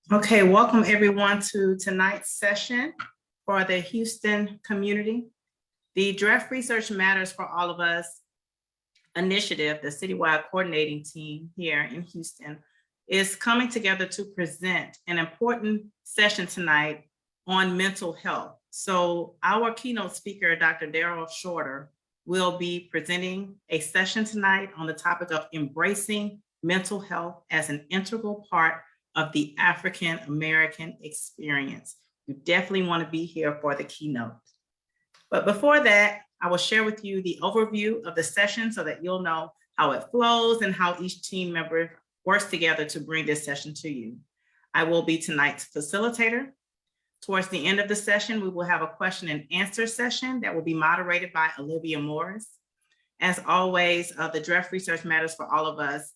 Okay, welcome everyone to tonight's session for the Houston community. The DREF Research Matters for All of Us initiative, the citywide coordinating team here in Houston, is coming together to present an important session tonight on mental health. So our keynote speaker, Dr. Daryl Shorter, will be presenting a session tonight on the topic of embracing mental health as an integral part of the African American experience. You definitely want to be here for the keynote. But before that, I will share with you the overview of the session so that you'll know how it flows and how each team member works together to bring this session to you. I will be tonight's facilitator. Towards the end of the session, we will have a question and answer session that will be moderated by Olivia Morris. As always, the DREF Research Matters for All of Us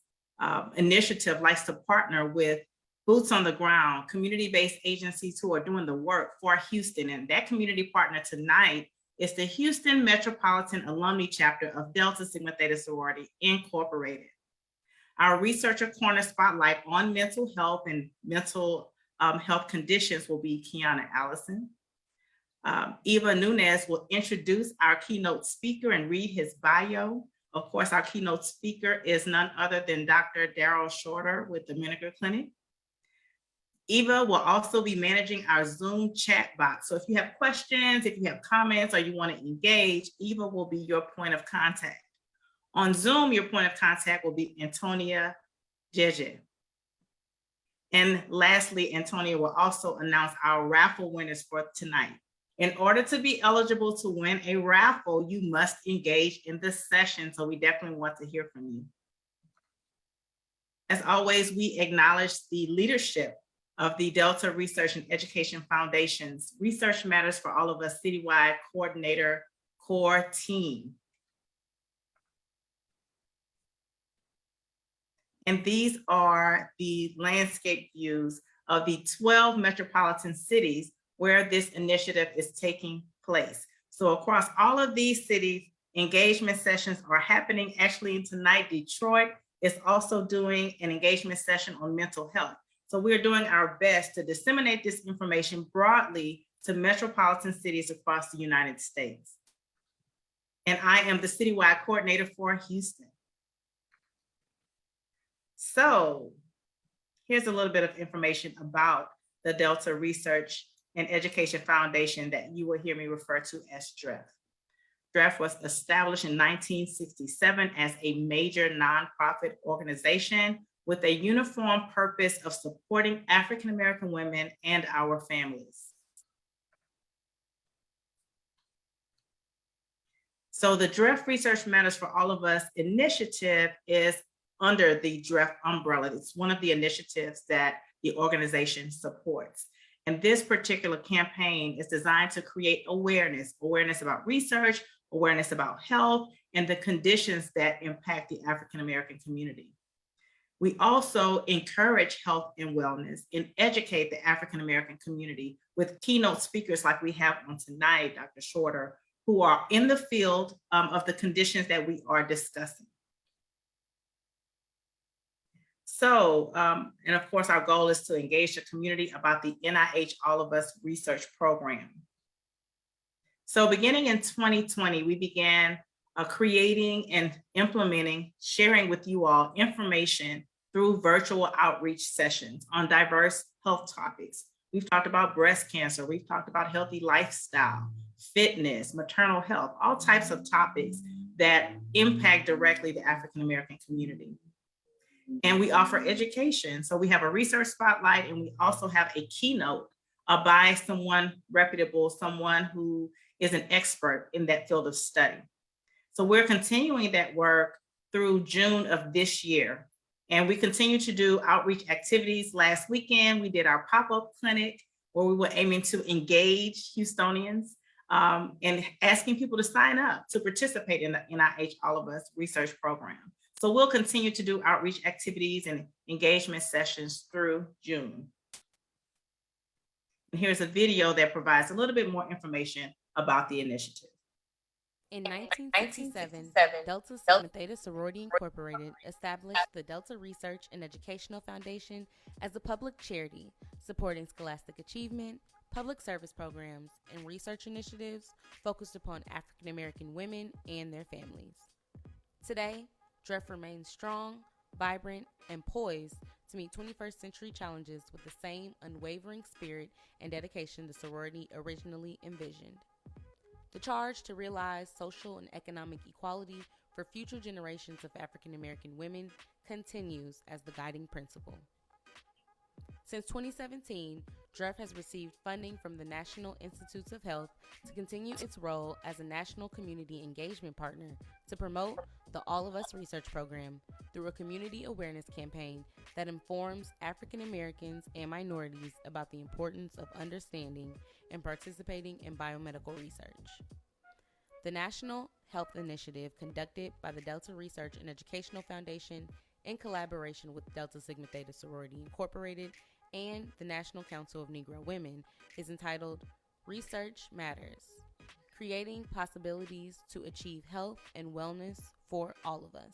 initiative likes to partner with boots on the ground, community-based agencies who are doing the work for Houston. And that community partner tonight is the Houston Metropolitan Alumni Chapter of Delta Sigma Theta Sorority Incorporated. Our researcher corner spotlight on mental health and mental health conditions will be Kiana Allison. Eva Nunez will introduce our keynote speaker and read his bio. Of course, our keynote speaker is none other than Dr. Daryl Shorter with the Miniger Clinic. Eva will also be managing our Zoom chat box. So if you have questions, if you have comments, or you want to engage, Eva will be your point of contact. On Zoom, your point of contact will be Antonia Jeje. And lastly, Antonia will also announce our raffle winners for tonight. In order to be eligible to win a raffle, you must engage in this session. So we definitely want to hear from you. As always, we acknowledge the leadership of the Delta Research and Education Foundation's Research Matters for All of Us Citywide Coordinator Core Team. And these are the landscape views of the 12 metropolitan cities where this initiative is taking place. So across all of these cities, engagement sessions are happening. Actually, tonight, Detroit is also doing an engagement session on mental health. So we're doing our best to disseminate this information broadly to metropolitan cities across the United States. And I am the citywide coordinator for Houston. So here's a little bit of information about the Delta Research and Education Foundation that you will hear me refer to as DREF. DREF was established in 1967 as a major nonprofit organization with a uniform purpose of supporting African American women and our families. So the DREF Research Matters for All of Us initiative is under the DREF umbrella. It's one of the initiatives that the organization supports. And this particular campaign is designed to create awareness about research, awareness about health, and the conditions that impact the African American community. We also encourage health and wellness and educate the African American community with keynote speakers like we have on tonight, Dr. Shorter, who are in the field of the conditions that we are discussing. So, and of course, our goal is to engage the community about the NIH All of Us research program. So beginning in 2020, we began creating and implementing, sharing with you all information through virtual outreach sessions on diverse health topics. We've talked about breast cancer, we've talked about healthy lifestyle, fitness, maternal health, all types of topics that impact directly the African American community. And we offer education. So we have a research spotlight, and we also have a keynote by someone reputable, someone who is an expert in that field of study. So we're continuing that work through June of this year. And we continue to do outreach activities. Last weekend, we did our pop-up clinic where we were aiming to engage Houstonians and asking people to sign up to participate in the NIH All of Us research program. So we'll continue to do outreach activities and engagement sessions through June. And here's a video that provides a little bit more information about the initiative. In 1967, Delta Sigma Theta Sorority Incorporated established the Delta Research and Educational Foundation as a public charity supporting scholastic achievement, public service programs, and research initiatives focused upon African American women and their families. Today, DREF remains strong, vibrant, and poised to meet 21st century challenges with the same unwavering spirit and dedication the sorority originally envisioned. The charge to realize social and economic equality for future generations of African American women continues as the guiding principle. Since 2017, DREF has received funding from the National Institutes of Health to continue its role as a national community engagement partner to promote the All of Us research program through a community awareness campaign that informs African Americans and minorities about the importance of understanding and participating in biomedical research. The National Health Initiative, conducted by the Delta Research and Educational Foundation in collaboration with Delta Sigma Theta Sorority Incorporated and the National Council of Negro Women, is entitled Research Matters, Creating Possibilities to Achieve Health and Wellness for All of Us.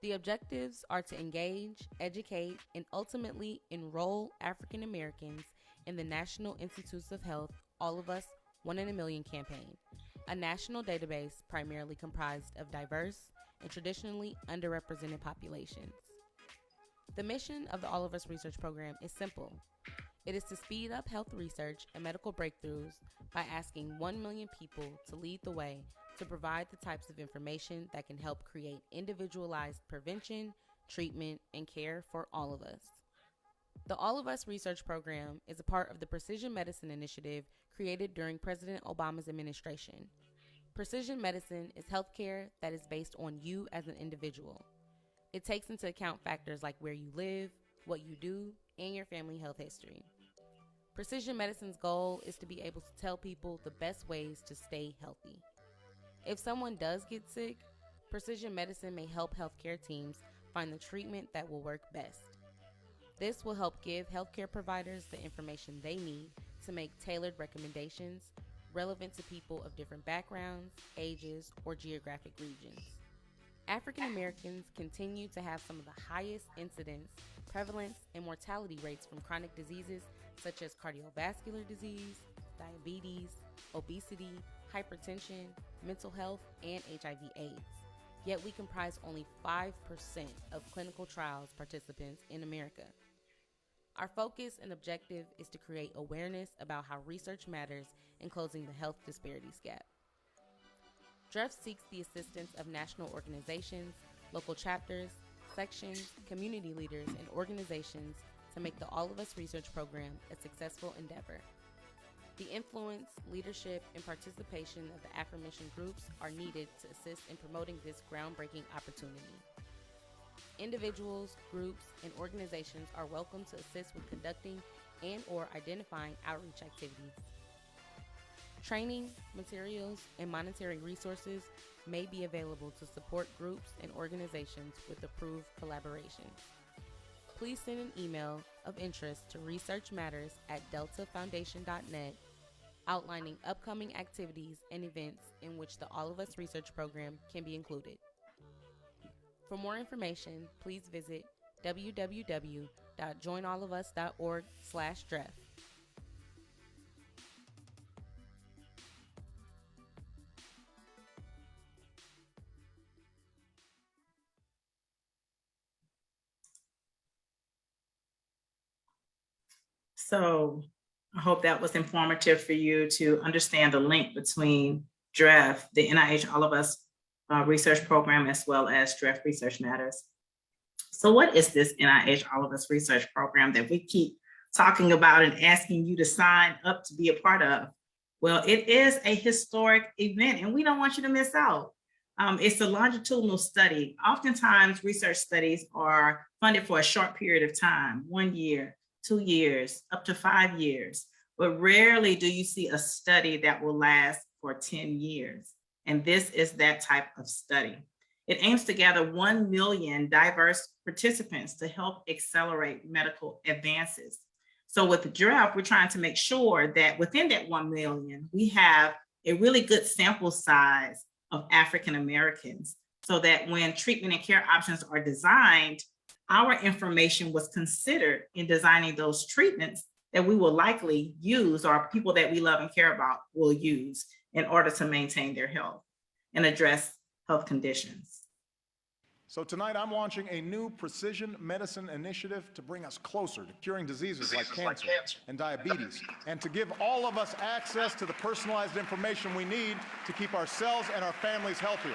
The objectives are to engage, educate, and ultimately enroll African Americans in the National Institutes of Health All of Us 1 in a Million campaign, a national database primarily comprised of diverse and traditionally underrepresented populations. The mission of the All of Us research program is simple. It is to speed up health research and medical breakthroughs by asking 1 million people to lead the way to provide the types of information that can help create individualized prevention, treatment, and care for all of us. The All of Us research program is a part of the Precision Medicine Initiative created during President Obama's administration. Precision medicine is healthcare that is based on you as an individual. It takes into account factors like where you live, what you do, and your family health history. Precision medicine's goal is to be able to tell people the best ways to stay healthy. If someone does get sick, precision medicine may help healthcare teams find the treatment that will work best. This will help give healthcare providers the information they need to make tailored recommendations relevant to people of different backgrounds, ages, or geographic regions. African Americans continue to have some of the highest incidence, prevalence, and mortality rates from chronic diseases such as cardiovascular disease, diabetes, obesity, hypertension, mental health, and HIV/AIDS. Yet we comprise only 5% of clinical trials participants in America. Our focus and objective is to create awareness about how research matters in closing the health disparities gap. DREF seeks the assistance of national organizations, local chapters, sections, community leaders, and organizations to make the All of Us research program a successful endeavor. The influence, leadership, and participation of the aforementioned groups are needed to assist in promoting this groundbreaking opportunity. Individuals, groups, and organizations are welcome to assist with conducting and/or identifying outreach activities. Training, materials, and monetary resources may be available to support groups and organizations with approved collaborations. Please send an email of interest to researchmatters@deltafoundation.net outlining upcoming activities and events in which the All of Us research program can be included. For more information, please visit www.joinallofus.org/DREF. So I hope that was informative for you to understand the link between DREF, the NIH All of Us research program, as well as DREF Research Matters. So what is this NIH All of Us research program that we keep talking about and asking you to sign up to be a part of? Well, it is a historic event and we don't want you to miss out. It's a longitudinal study. Oftentimes research studies are funded for a short period of time, 1 year, 2 years, up to 5 years, but rarely do you see a study that will last for 10 years. And this is that type of study. It aims to gather 1 million diverse participants to help accelerate medical advances. So with DREF, we're trying to make sure that within that 1 million, we have a really good sample size of African Americans so that when treatment and care options are designed, our information was considered in designing those treatments that we will likely use, or people that we love and care about will use in order to maintain their health and address health conditions. So tonight I'm launching a new precision medicine initiative to bring us closer to curing diseases like cancer and diabetes, and to give all of us access to the personalized information we need to keep ourselves and our families healthier.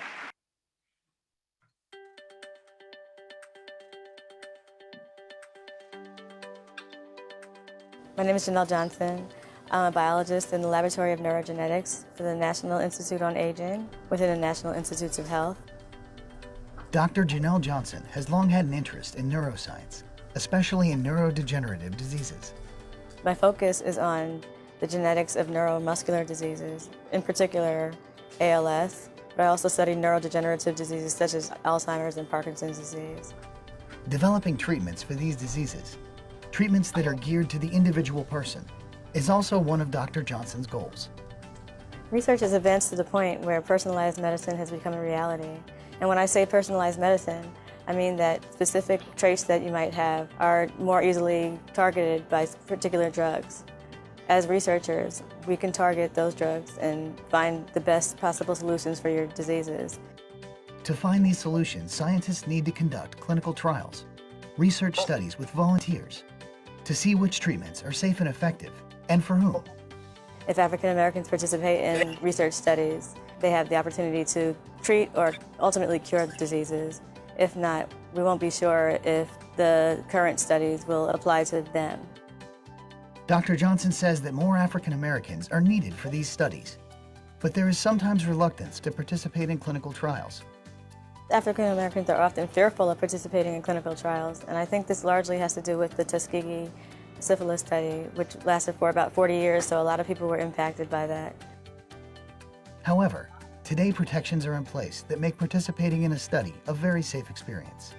My name is Janelle Johnson. I'm a biologist in the Laboratory of Neurogenetics for the National Institute on Aging within the National Institutes of Health. Dr. Janelle Johnson has long had an interest in neuroscience, especially in neurodegenerative diseases. My focus is on the genetics of neuromuscular diseases, in particular ALS, but I also study neurodegenerative diseases such as Alzheimer's and Parkinson's disease. Developing treatments for these diseases, treatments that are geared to the individual person, is also one of Dr. Johnson's goals. Research has advanced to the point where personalized medicine has become a reality. And when I say personalized medicine, I mean that specific traits that you might have are more easily targeted by particular drugs. As researchers, we can target those drugs and find the best possible solutions for your diseases. To find these solutions, scientists need to conduct clinical trials, research studies with volunteers, to see which treatments are safe and effective, and for whom. If African Americans participate in research studies, they have the opportunity to treat or ultimately cure diseases. If not, we won't be sure if the current studies will apply to them. Dr. Johnson says that more African Americans are needed for these studies, but there is sometimes reluctance to participate in clinical trials. African Americans are often fearful of participating in clinical trials, and I think this largely has to do with the Tuskegee syphilis study, which lasted for about 40 years, so a lot of people were impacted by that. However, today protections are in place that make participating in a study a very safe experience.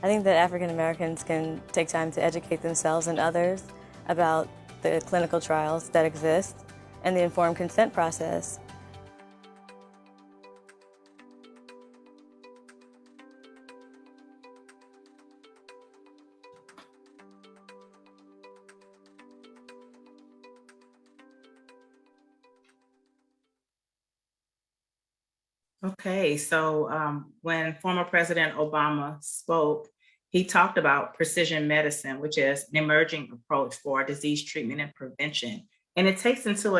I think that African Americans can take time to educate themselves and others about the clinical trials that exist and the informed consent process. Okay, so when former President Obama spoke, he talked about precision medicine, which is an emerging approach for disease treatment and prevention. And it takes into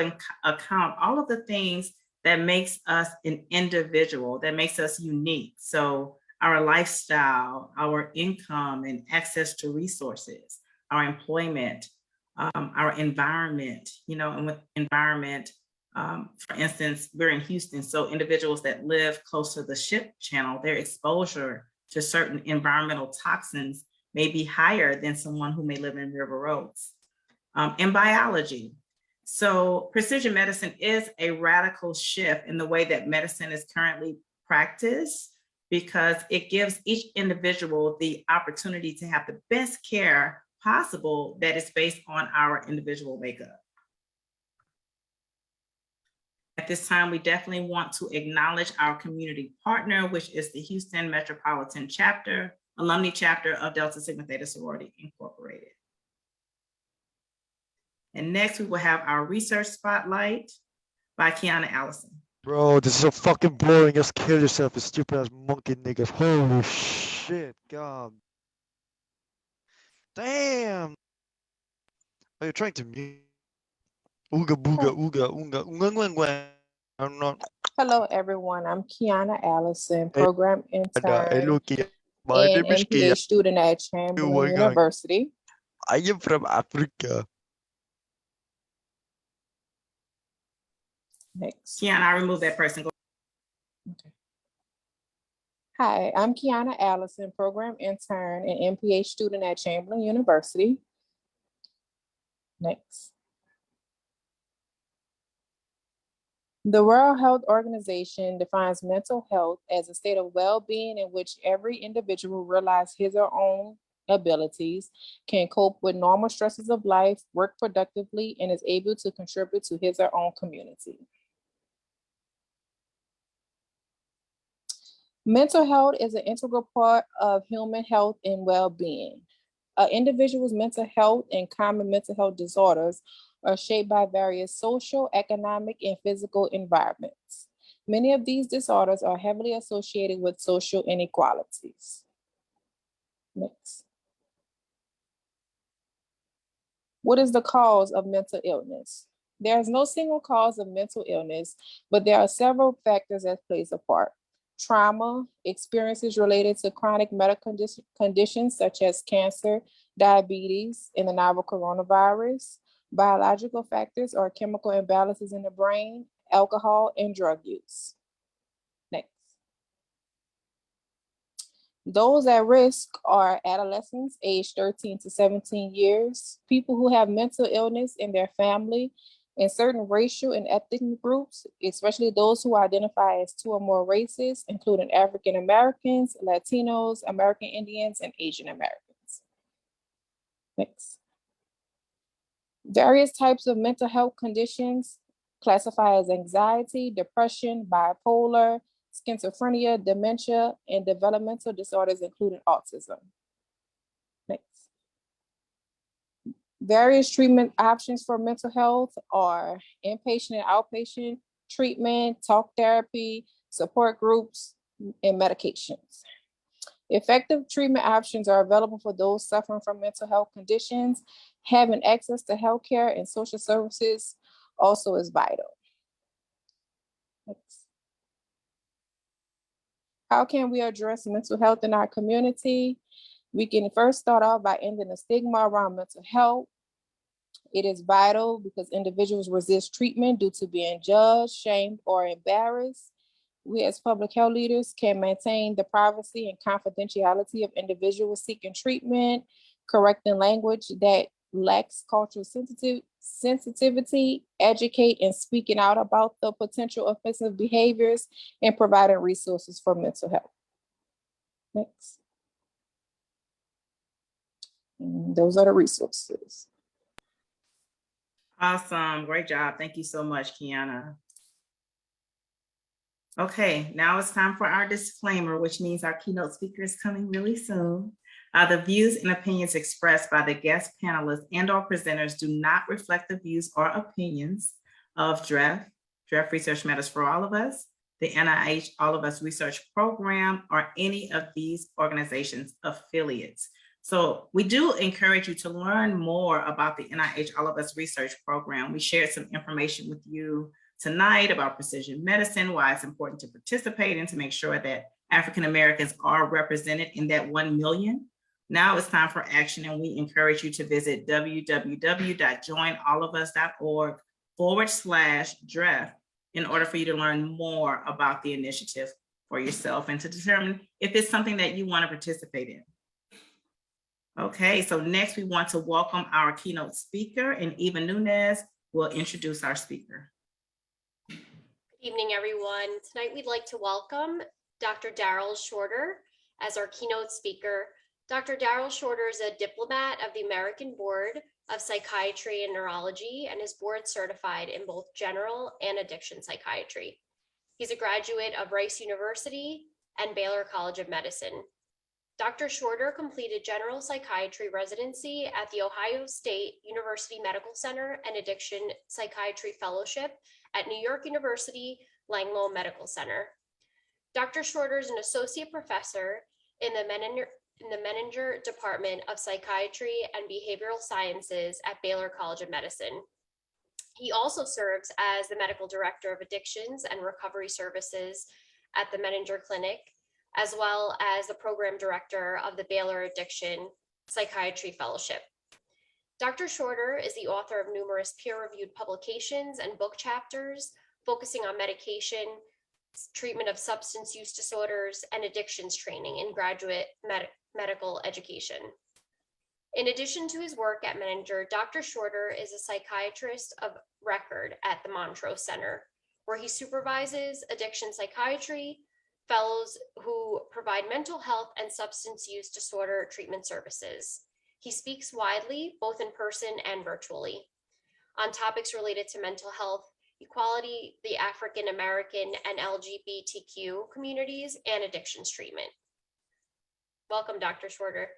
account all of the things that makes us an individual, that makes us unique. So our lifestyle, our income and access to resources, our employment, our environment, and with environment, for instance, we're in Houston, so individuals that live close to the ship channel, their exposure to certain environmental toxins may be higher than someone who may live in river roads. And biology. So precision medicine is a radical shift in the way that medicine is currently practiced, because it gives each individual the opportunity to have the best care possible that is based on our individual makeup. At this time, we definitely want to acknowledge our community partner, which is the Houston Metropolitan Chapter, Alumni Chapter of Delta Sigma Theta Sorority Incorporated. And next, we will have our research spotlight by Kiana Allison. Bro, this is so fucking boring. Just kill yourself, you stupid ass monkey nigga. Holy shit, god. Damn. Are you trying to mute? Ooga booga ooga oonga oonga I'm not. Hello, everyone. I'm Kiana Allison, program intern My and name is Kia. MPA student at Chamberlain University. I am from Africa. Next. Kiana, I remove that person. Okay. Hi, I'm Kiana Allison, program intern and MPA student at Chamberlain University. Next. The World Health Organization defines mental health as a state of well-being in which every individual realizes his or her own abilities, can cope with normal stresses of life, work productively, and is able to contribute to his or her own community. Mental health is an integral part of human health and well-being. An individual's mental health and common mental health disorders are shaped by various social, economic, and physical environments. Many of these disorders are heavily associated with social inequalities. Next. What is the cause of mental illness? There is no single cause of mental illness, but there are several factors that plays a part. Trauma, experiences related to chronic medical conditions such as cancer, diabetes, and the novel coronavirus, biological factors or chemical imbalances in the brain, alcohol, and drug use. Next. Those at risk are adolescents aged 13 to 17 years, people who have mental illness in their family, and certain racial and ethnic groups, especially those who identify as two or more races, including African Americans, Latinos, American Indians, and Asian Americans. Next. Various types of mental health conditions classify as anxiety, depression, bipolar, schizophrenia, dementia, and developmental disorders, including autism. Next. Various treatment options for mental health are inpatient and outpatient treatment, talk therapy, support groups, and medications. Effective treatment options are available for those suffering from mental health conditions. Having access to healthcare and social services also is vital. Next. How can we address mental health in our community? We can first start off by ending the stigma around mental health. It is vital because individuals resist treatment due to being judged, shamed, or embarrassed. We as public health leaders can maintain the privacy and confidentiality of individuals seeking treatment, correcting language that lacks cultural sensitivity, educate and speaking out about the potential offensive behaviors, and providing resources for mental health. Next. And those are the resources. Awesome, great job. Thank you so much, Kiana. Okay, now it's time for our disclaimer, which means our keynote speaker is coming really soon. The views and opinions expressed by the guest panelists and/or presenters do not reflect the views or opinions of DREF Research Matters for All of Us, the NIH All of Us Research Program, or any of these organizations' affiliates. So we do encourage you to learn more about the NIH All of Us Research Program. We shared some information with you tonight about precision medicine, why it's important to participate and to make sure that African Americans are represented in that 1 million. Now it's time for action, and we encourage you to visit www.joinallofus.org/DREF in order for you to learn more about the initiative for yourself and to determine if it's something that you want to participate in. Okay, so next we want to welcome our keynote speaker, and Eva Nunez will introduce our speaker. Good evening, everyone. Tonight we'd like to welcome Dr. Daryl Shorter as our keynote speaker. Dr. Daryl Shorter is a diplomat of the American Board of Psychiatry and Neurology and is board certified in both general and addiction psychiatry. He's a graduate of Rice University and Baylor College of Medicine. Dr. Shorter completed general psychiatry residency at the Ohio State University Medical Center and addiction psychiatry fellowship at New York University Langloh Medical Center. Dr. Shorter is an associate professor in the Menninger Department of Psychiatry and Behavioral Sciences at Baylor College of Medicine. He also serves as the medical director of addictions and recovery services at the Menninger Clinic, as well as the program director of the Baylor Addiction Psychiatry Fellowship. Dr. Shorter is the author of numerous peer-reviewed publications and book chapters focusing on medication, treatment of substance use disorders, and addictions training in graduate medical education. In addition to his work at Menninger, Dr. Shorter is a psychiatrist of record at the Montrose Center, where he supervises addiction psychiatry fellows who provide mental health and substance use disorder treatment services. He speaks widely, both in person and virtually, on topics related to mental health, equality, the African American and LGBTQ communities, and addictions treatment. Welcome, Dr. Shorter.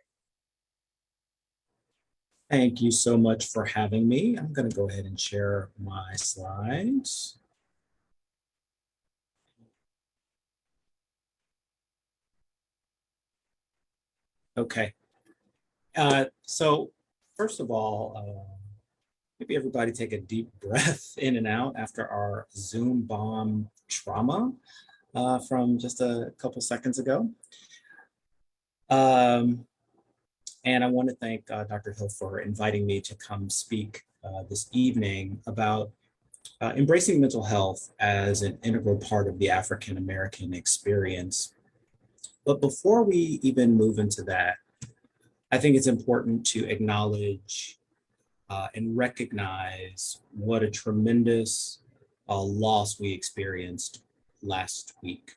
Thank you so much for having me. I'm going to go ahead and share my slides. Okay. So first of all, maybe everybody take a deep breath in and out after our Zoom bomb trauma from just a couple seconds ago. And I want to thank Dr. Hill for inviting me to come speak this evening about embracing mental health as an integral part of the African American experience. But before we even move into that, I think it's important to acknowledge and recognize what a tremendous loss we experienced last week.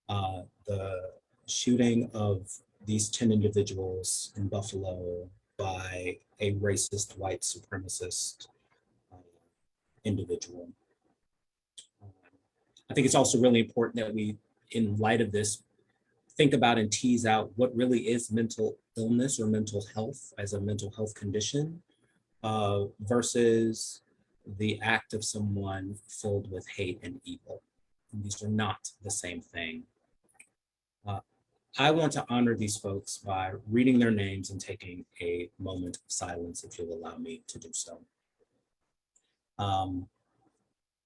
The shooting of these 10 individuals in Buffalo by a racist white supremacist individual. I think it's also really important that we, in light of this, think about and tease out what really is mental illness or mental health as a mental health condition versus the act of someone filled with hate and evil. And these are not the same thing. I want to honor these folks by reading their names and taking a moment of silence, if you'll allow me to do so.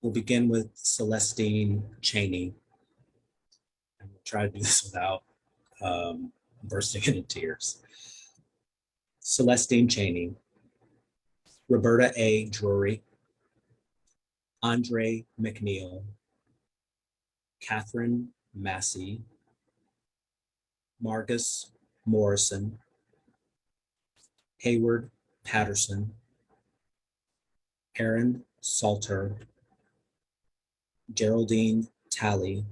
We'll begin with Celestine Chaney. And we'll try to do this without bursting into tears. Celestine Chaney, Roberta A. Drury, Andre McNeil, Catherine Massey, Marcus Morrison, Hayward Patterson, Aaron Salter, Geraldine Talley,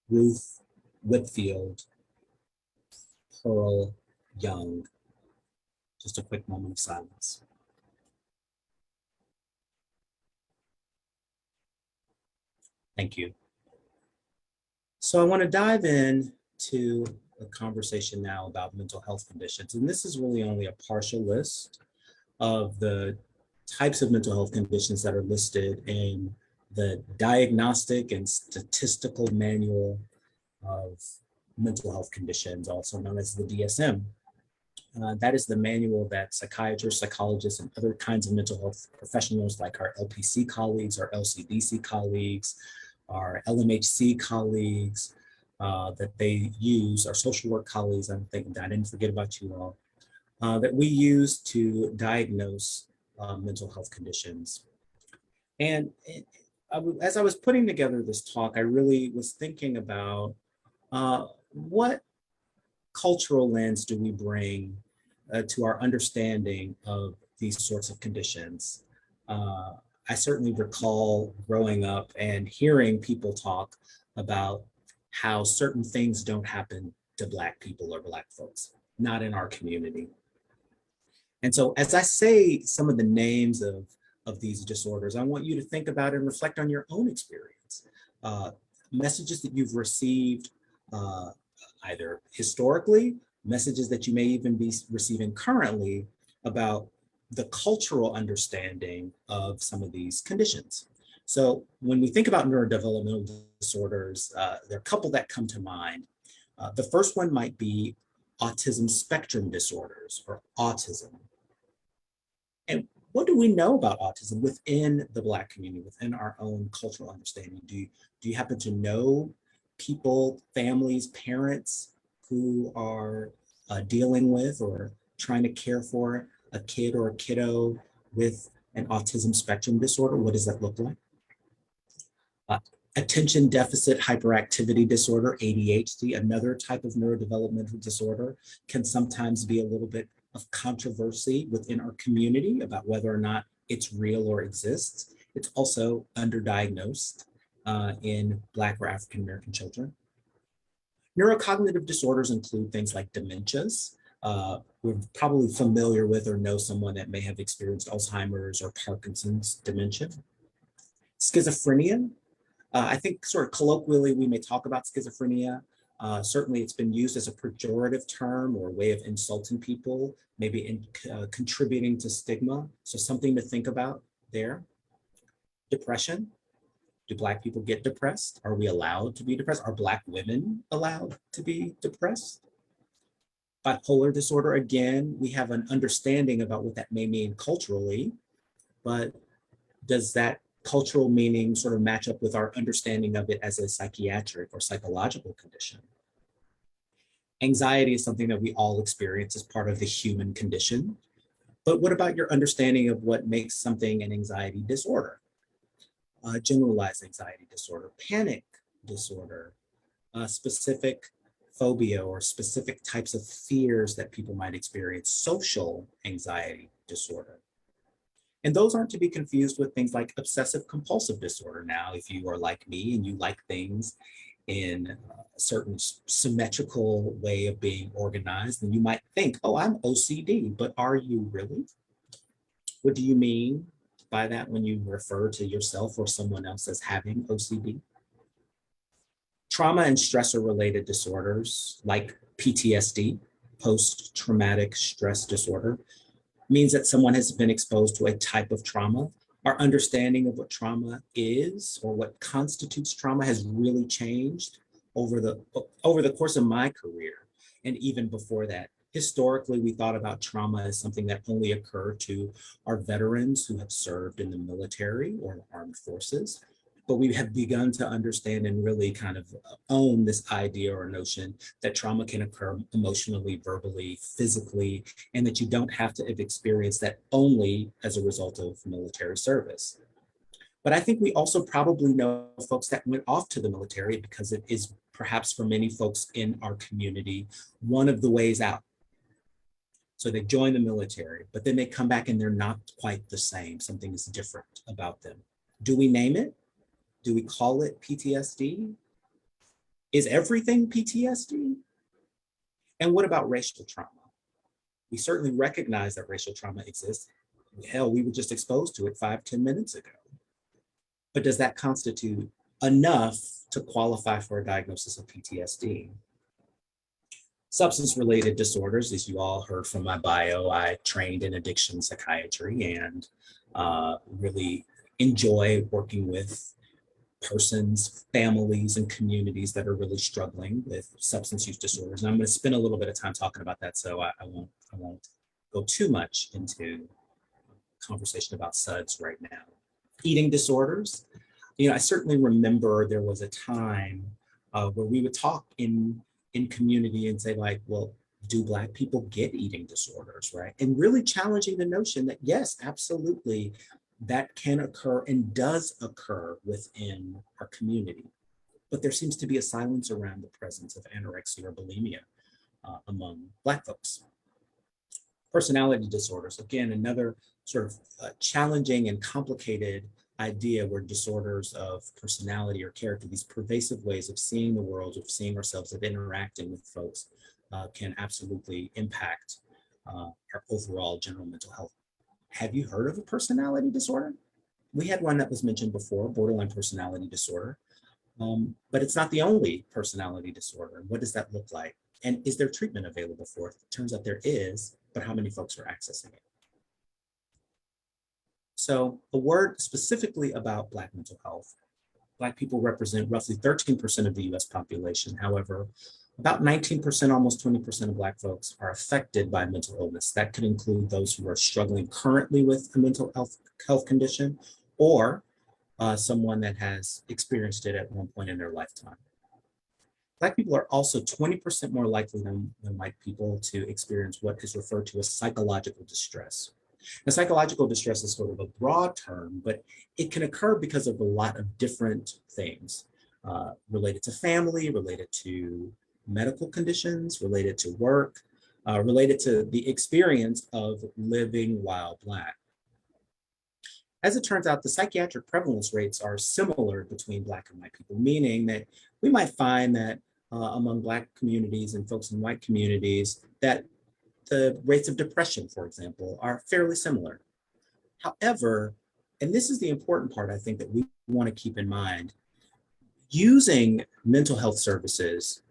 Ruth Whitfield, Pearl Young. Just a quick moment of silence. Thank you. So I want to dive in to a conversation now about mental health conditions. And this is really only a partial list of the types of mental health conditions that are listed in the Diagnostic and Statistical Manual of Mental Health Conditions, also known as the DSM. That is the manual that psychiatrists, psychologists, and other kinds of mental health professionals like our LPC colleagues, our LCDC colleagues, our LMHC colleagues, that they use, our social work colleagues, I didn't forget about you all, that we use to diagnose mental health conditions. And as I was putting together this talk, I really was thinking about what cultural lens do we bring to our understanding of these sorts of conditions. I certainly recall growing up and hearing people talk about how certain things don't happen to Black people or Black folks, not in our community. And so as I say some of the names of these disorders, I want you to think about and reflect on your own experience. Messages that you've received either historically, messages that you may even be receiving currently about the cultural understanding of some of these conditions. So when we think about neurodevelopmental disorders, there are a couple that come to mind. The first one might be autism spectrum disorders, or autism. And what do we know about autism within the Black community, within our own cultural understanding? Do you happen to know people, families, parents who are dealing with or trying to care for a kid or a kiddo with an autism spectrum disorder? What does that look like? Attention deficit hyperactivity disorder, ADHD, another type of neurodevelopmental disorder, can sometimes be a little bit of controversy within our community about whether or not it's real or exists. It's also underdiagnosed in Black or African American children. Neurocognitive disorders include things like dementias, we're probably familiar with or know someone that may have experienced Alzheimer's or Parkinson's dementia. Schizophrenia, I think sort of colloquially, we may talk about schizophrenia. Certainly it's been used as a pejorative term or a way of insulting people, maybe contributing to stigma. So something to think about there. Depression. Do Black people get depressed? Are we allowed to be depressed? Are Black women allowed to be depressed? Bipolar disorder, again, we have an understanding about what that may mean culturally, but does that cultural meaning sort of match up with our understanding of it as a psychiatric or psychological condition? Anxiety is something that we all experience as part of the human condition. But what about your understanding of what makes something an anxiety disorder? Generalized anxiety disorder, panic disorder, specific phobia or specific types of fears that people might experience, social anxiety disorder. And those aren't to be confused with things like obsessive compulsive disorder. Now, if you are like me and you like things in a certain symmetrical way of being organized, then you might think, oh, I'm OCD, but are you really? What do you mean by that when you refer to yourself or someone else as having OCD? Trauma and stressor related disorders like PTSD, post-traumatic stress disorder, means that someone has been exposed to a type of trauma. Our understanding of what trauma is or what constitutes trauma has really changed over the course of my career. And even before that, historically, we thought about trauma as something that only occurred to our veterans who have served in the military or the armed forces. But we have begun to understand and really kind of own this idea or notion that trauma can occur emotionally, verbally, physically, and that you don't have to have experienced that only as a result of military service. But I think we also probably know folks that went off to the military because it is perhaps for many folks in our community, one of the ways out. So they join the military, but then they come back and they're not quite the same. Something is different about them. Do we name it? Do we call it PTSD? Is everything PTSD? And what about racial trauma? We certainly recognize that racial trauma exists. Hell, we were just exposed to it 5-10 minutes ago. But does that constitute enough to qualify for a diagnosis of PTSD? Substance-related disorders, as you all heard from my bio, I trained in addiction psychiatry and really enjoy working with persons, families, and communities that are really struggling with substance use disorders. And I'm going to spend a little bit of time talking about that, so I won't go too much into conversation about SUDS right now. Eating disorders. I certainly remember there was a time where we would talk in community and say like, well, do Black people get eating disorders, right? And really challenging the notion that yes, absolutely, that can occur and does occur within our community. But there seems to be a silence around the presence of anorexia or bulimia among Black folks. Personality disorders, again, another sort of challenging and complicated idea where disorders of personality or character, these pervasive ways of seeing the world, of seeing ourselves, of interacting with folks can absolutely impact our overall general mental health. Have you heard of a personality disorder? We had one that was mentioned before, borderline personality disorder, but it's not the only personality disorder. What does that look like? And is there treatment available for it? It turns out there is, but how many folks are accessing it? So a word specifically about Black mental health. Black people represent roughly 13% of the US population. However, about 19%, almost 20% of Black folks are affected by mental illness. That could include those who are struggling currently with a mental health condition or someone that has experienced it at one point in their lifetime. Black people are also 20% more likely than white people to experience what is referred to as psychological distress. Now, psychological distress is sort of a broad term, but it can occur because of a lot of different things related to family, related to medical conditions, related to work, related to the experience of living while Black. As it turns out, the psychiatric prevalence rates are similar between Black and white people, meaning that we might find that among Black communities and folks in white communities, that the rates of depression, for example, are fairly similar. However, and this is the important part I think that we want to keep in mind, using mental health services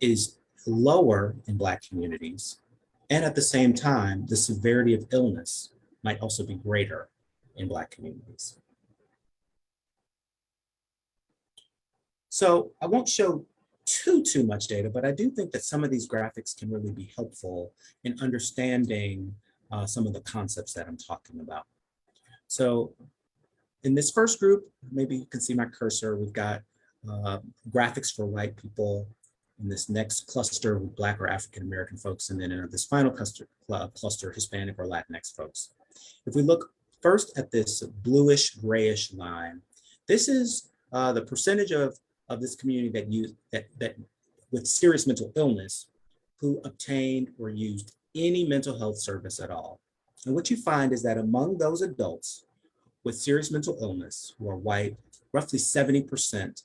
is lower in Black communities. And at the same time, the severity of illness might also be greater in Black communities. So I won't show too much data, but I do think that some of these graphics can really be helpful in understanding some of the concepts that I'm talking about. So in this first group, maybe you can see my cursor, we've got graphics for white people. In this next cluster with Black or African-American folks, and then in this final cluster, Hispanic or Latinx folks. If we look first at this bluish grayish line, this is the percentage of this community that with serious mental illness who obtained or used any mental health service at all. And what you find is that among those adults with serious mental illness who are white, roughly 70%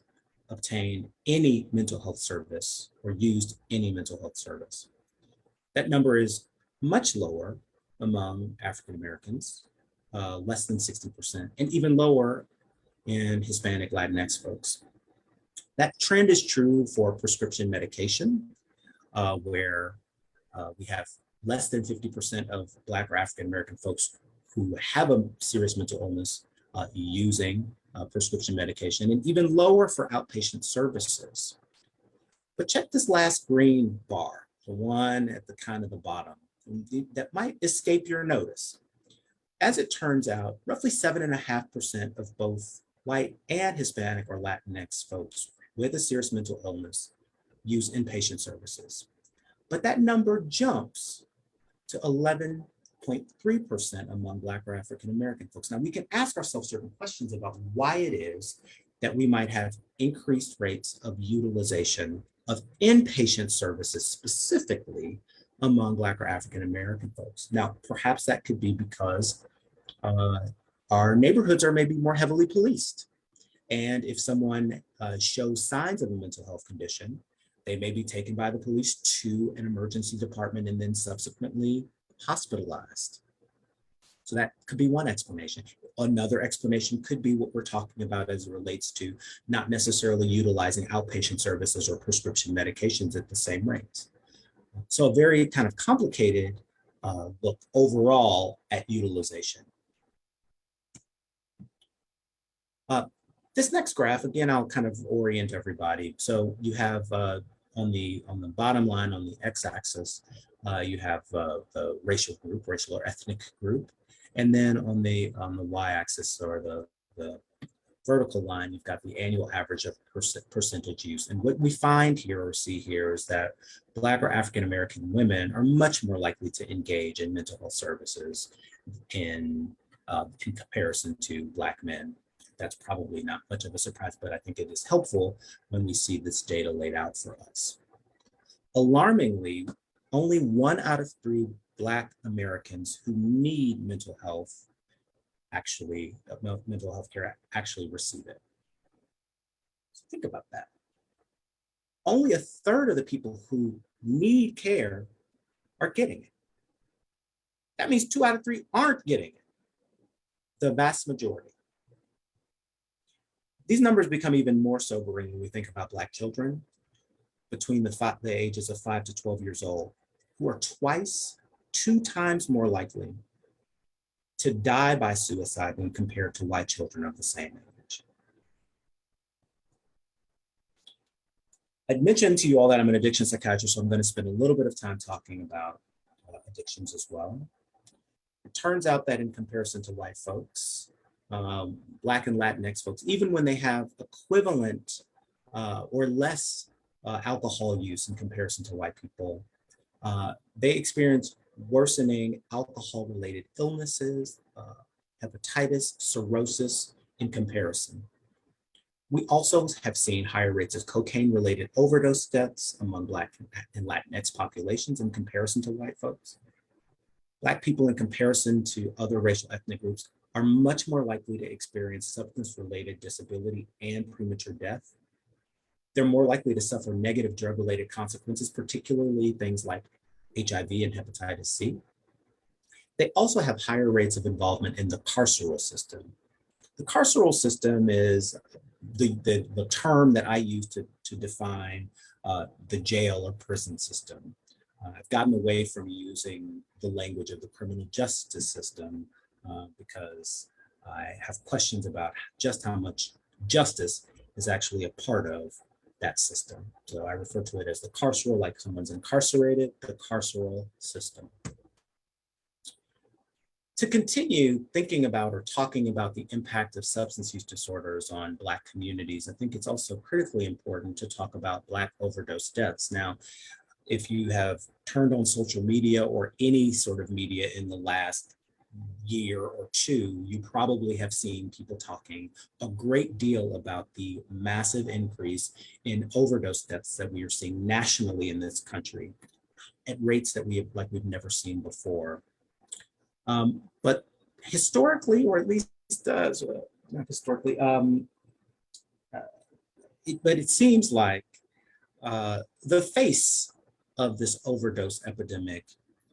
obtained any mental health service or used any mental health service. That number is much lower among African Americans, less than 60%, and even lower in Hispanic Latinx folks. That trend is true for prescription medication, where we have less than 50% of Black or African American folks who have a serious mental illness using prescription medication, and even lower for outpatient services. But check this last green bar, the one at the kind of the bottom, that might escape your notice. As it turns out, roughly 7.5% of both white and Hispanic or Latinx folks with a serious mental illness use inpatient services. But that number jumps to 11.3% among Black or African American folks. Now we can ask ourselves certain questions about why it is that we might have increased rates of utilization of inpatient services specifically among Black or African American folks. Now, perhaps that could be because our neighborhoods are maybe more heavily policed. And if someone shows signs of a mental health condition, they may be taken by the police to an emergency department and then subsequently hospitalized. So that could be one explanation. Another explanation could be what we're talking about as it relates to not necessarily utilizing outpatient services or prescription medications at the same rates. So a very kind of complicated look overall at utilization. This next graph, again, I'll kind of orient everybody. So you have on the bottom line, on the x-axis, you have the racial group, racial or ethnic group. And then on the y-axis or the vertical line, you've got the annual average of percentage use. And what we find here or see here is that Black or African-American women are much more likely to engage in mental health services in comparison to Black men. That's probably not much of a surprise, but I think it is helpful when we see this data laid out for us. Alarmingly, only 1 out of 3 Black Americans who need mental health care actually receive it. So think about that. Only 1/3 of the people who need care are getting it. That means 2 out of 3 aren't getting it, the vast majority. These numbers become even more sobering when we think about Black children between the ages of 5 to 12 years old, who are 2 times more likely to die by suicide when compared to white children of the same age. I'd mentioned to you all that I'm an addiction psychiatrist, so I'm going to spend a little bit of time talking about addictions as well. It turns out that in comparison to white folks, Black and Latinx folks, even when they have equivalent or less alcohol use in comparison to white people, they experience worsening alcohol-related illnesses, hepatitis, cirrhosis in comparison. We also have seen higher rates of cocaine-related overdose deaths among Black and Latinx populations in comparison to white folks. Black people in comparison to other racial ethnic groups are much more likely to experience substance-related disability and premature death. They're more likely to suffer negative drug-related consequences, particularly things like HIV and hepatitis C. They also have higher rates of involvement in the carceral system. The carceral system is the term that I use to define the jail or prison system. I've gotten away from using the language of the criminal justice system because I have questions about just how much justice is actually a part of that system. So I refer to it as the carceral, like someone's incarcerated, the carceral system. To continue thinking about or talking about the impact of substance use disorders on Black communities, I think it's also critically important to talk about Black overdose deaths. Now, if you have turned on social media or any sort of media in the last year or two, you probably have seen people talking a great deal about the massive increase in overdose deaths that we are seeing nationally in this country at rates that we've never seen before. But historically, or at least not historically, but it seems like the face of this overdose epidemic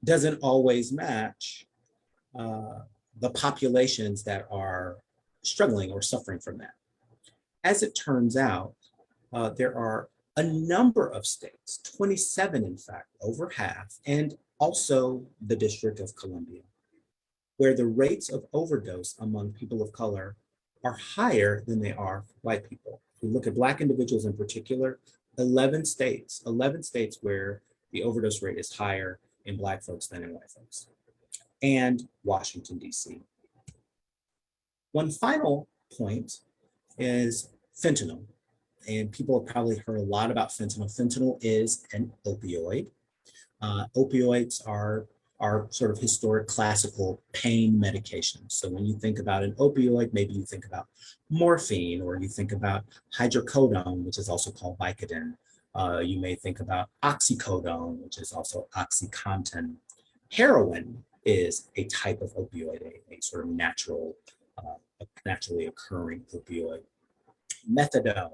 doesn't always match the populations that are struggling or suffering from that. As it turns out, there are a number of states, 27 in fact, over half, and also the District of Columbia, where the rates of overdose among people of color are higher than they are for white people. If we look at Black individuals in particular, 11 states where the overdose rate is higher in Black folks than in white folks, and Washington, DC. One final point is fentanyl. And people have probably heard a lot about fentanyl. Fentanyl is an opioid. Opioids are sort of historic classical pain medications. So when you think about an opioid, maybe you think about morphine, or you think about hydrocodone, which is also called Vicodin. You may think about oxycodone, which is also OxyContin. Heroin is a type of opioid, a sort of naturally occurring opioid. Methadone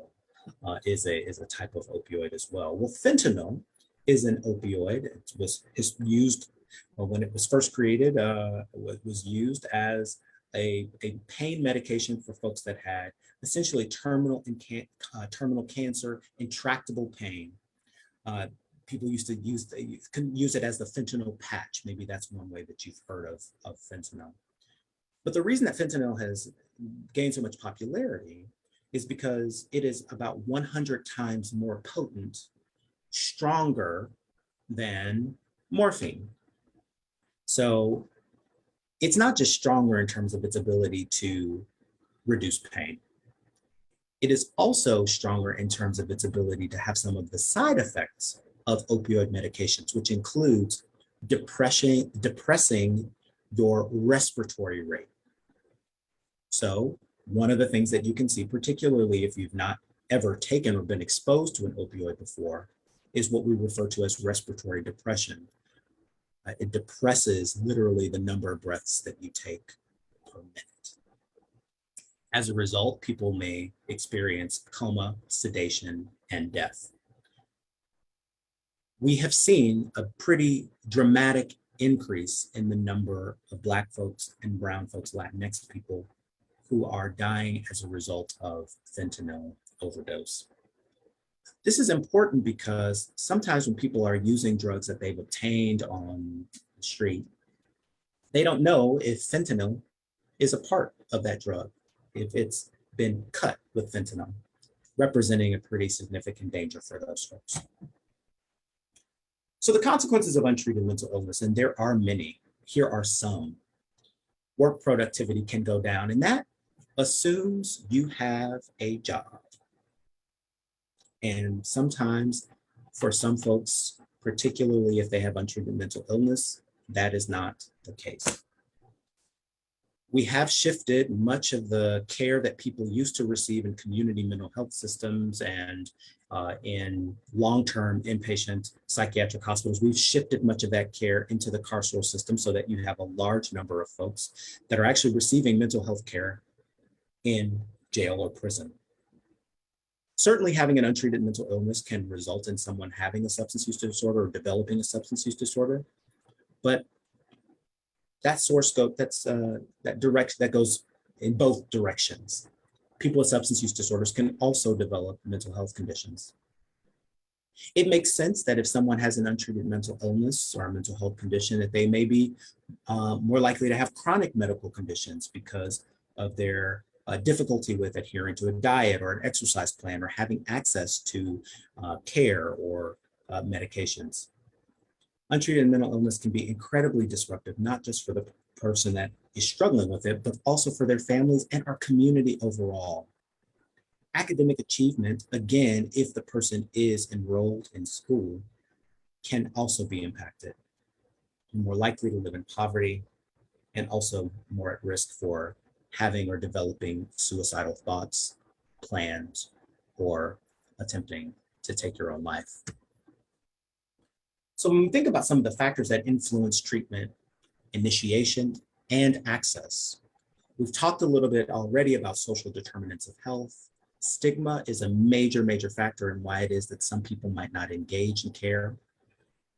is a type of opioid as well. Well, fentanyl is an opioid. It was used when it was first created. It was used as a pain medication for folks that had essentially terminal cancer, intractable pain. People used to use it as the fentanyl patch. Maybe that's one way that you've heard of fentanyl. But the reason that fentanyl has gained so much popularity is because it is about 100 times more potent, stronger than morphine. So it's not just stronger in terms of its ability to reduce pain. It is also stronger in terms of its ability to have some of the side effects of opioid medications, which includes depressing your respiratory rate. So one of the things that you can see, particularly if you've not ever taken or been exposed to an opioid before, is what we refer to as respiratory depression. It depresses literally the number of breaths that you take per minute. As a result, people may experience coma, sedation, and death. We have seen a pretty dramatic increase in the number of Black folks and brown folks, Latinx people, who are dying as a result of fentanyl overdose. This is important because sometimes when people are using drugs that they've obtained on the street, they don't know if fentanyl is a part of that drug, if it's been cut with fentanyl, representing a pretty significant danger for those folks. So the consequences of untreated mental illness, and there are many, here are some. Work productivity can go down, and that assumes you have a job. And sometimes for some folks, particularly if they have untreated mental illness, that is not the case. We have shifted much of the care that people used to receive in community mental health systems and in long-term inpatient psychiatric hospitals. We've shifted much of that care into the carceral system so that you have a large number of folks that are actually receiving mental health care in jail or prison. Certainly having an untreated mental illness can result in someone having a substance use disorder or developing a substance use disorder, but that source scope, that goes in both directions. People with substance use disorders can also develop mental health conditions. It makes sense that if someone has an untreated mental illness or a mental health condition, that they may be more likely to have chronic medical conditions because of their difficulty with adhering to a diet or an exercise plan or having access to care or medications. Untreated mental illness can be incredibly disruptive, not just for the person that is struggling with it, but also for their families and our community overall. Academic achievement, again, if the person is enrolled in school, can also be impacted. More likely to live in poverty and also more at risk for having or developing suicidal thoughts, plans, or attempting to take your own life. So when we think about some of the factors that influence treatment, initiation, and access, we've talked a little bit already about social determinants of health. Stigma is a major, major factor in why it is that some people might not engage in care.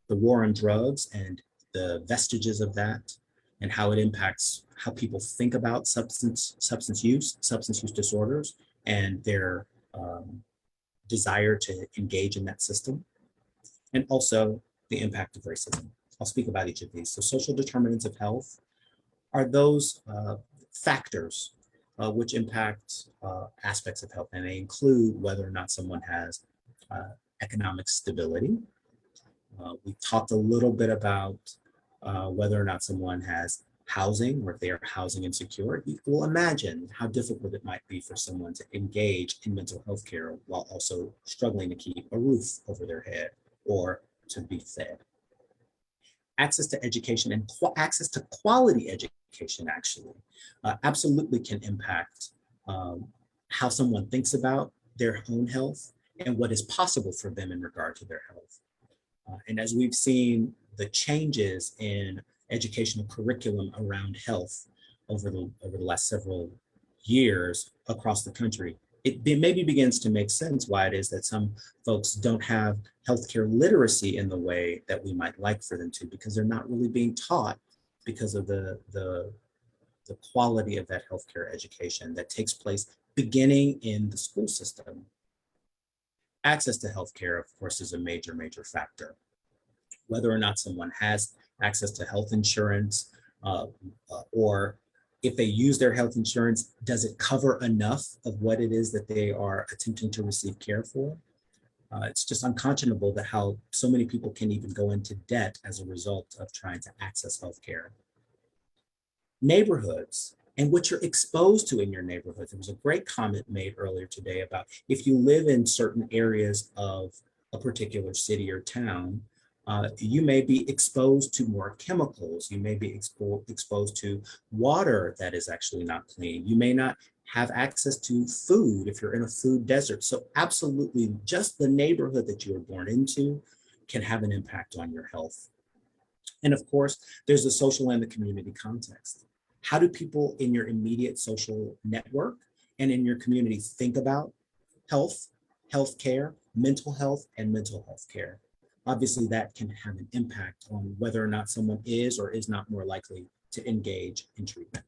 The war on drugs and the vestiges of that and how it impacts how people think about substance use disorders, and their desire to engage in that system. And also the impact of racism. I'll speak about each of these. So social determinants of health are those factors which impact aspects of health, and they include whether or not someone has economic stability. We talked a little bit about whether or not someone has housing, or if they are housing insecure. You will imagine how difficult it might be for someone to engage in mental health care while also struggling to keep a roof over their head or to be fed. Access to education and access to quality education actually absolutely can impact how someone thinks about their own health and what is possible for them in regard to their health. And as we've seen the changes in educational curriculum around health over the last several years across the country, it maybe begins to make sense why it is that some folks don't have healthcare literacy in the way that we might like for them to, because they're not really being taught because of the quality of that healthcare education that takes place beginning in the school system. Access to healthcare, of course, is a major, major factor. Whether or not someone has access to health insurance, or if they use their health insurance, does it cover enough of what it is that they are attempting to receive care for? It's just unconscionable that how so many people can even go into debt as a result of trying to access healthcare. Neighborhoods and what you're exposed to in your neighborhood. There was a great comment made earlier today about if you live in certain areas of a particular city or town, you may be exposed to more chemicals. You may be exposed to water that is actually not clean. You may not have access to food if you're in a food desert. So absolutely, just the neighborhood that you were born into can have an impact on your health. And of course, there's the social and the community context. How do people in your immediate social network and in your community think about health, healthcare, mental health, and mental health care? Obviously, that can have an impact on whether or not someone is or is not more likely to engage in treatment.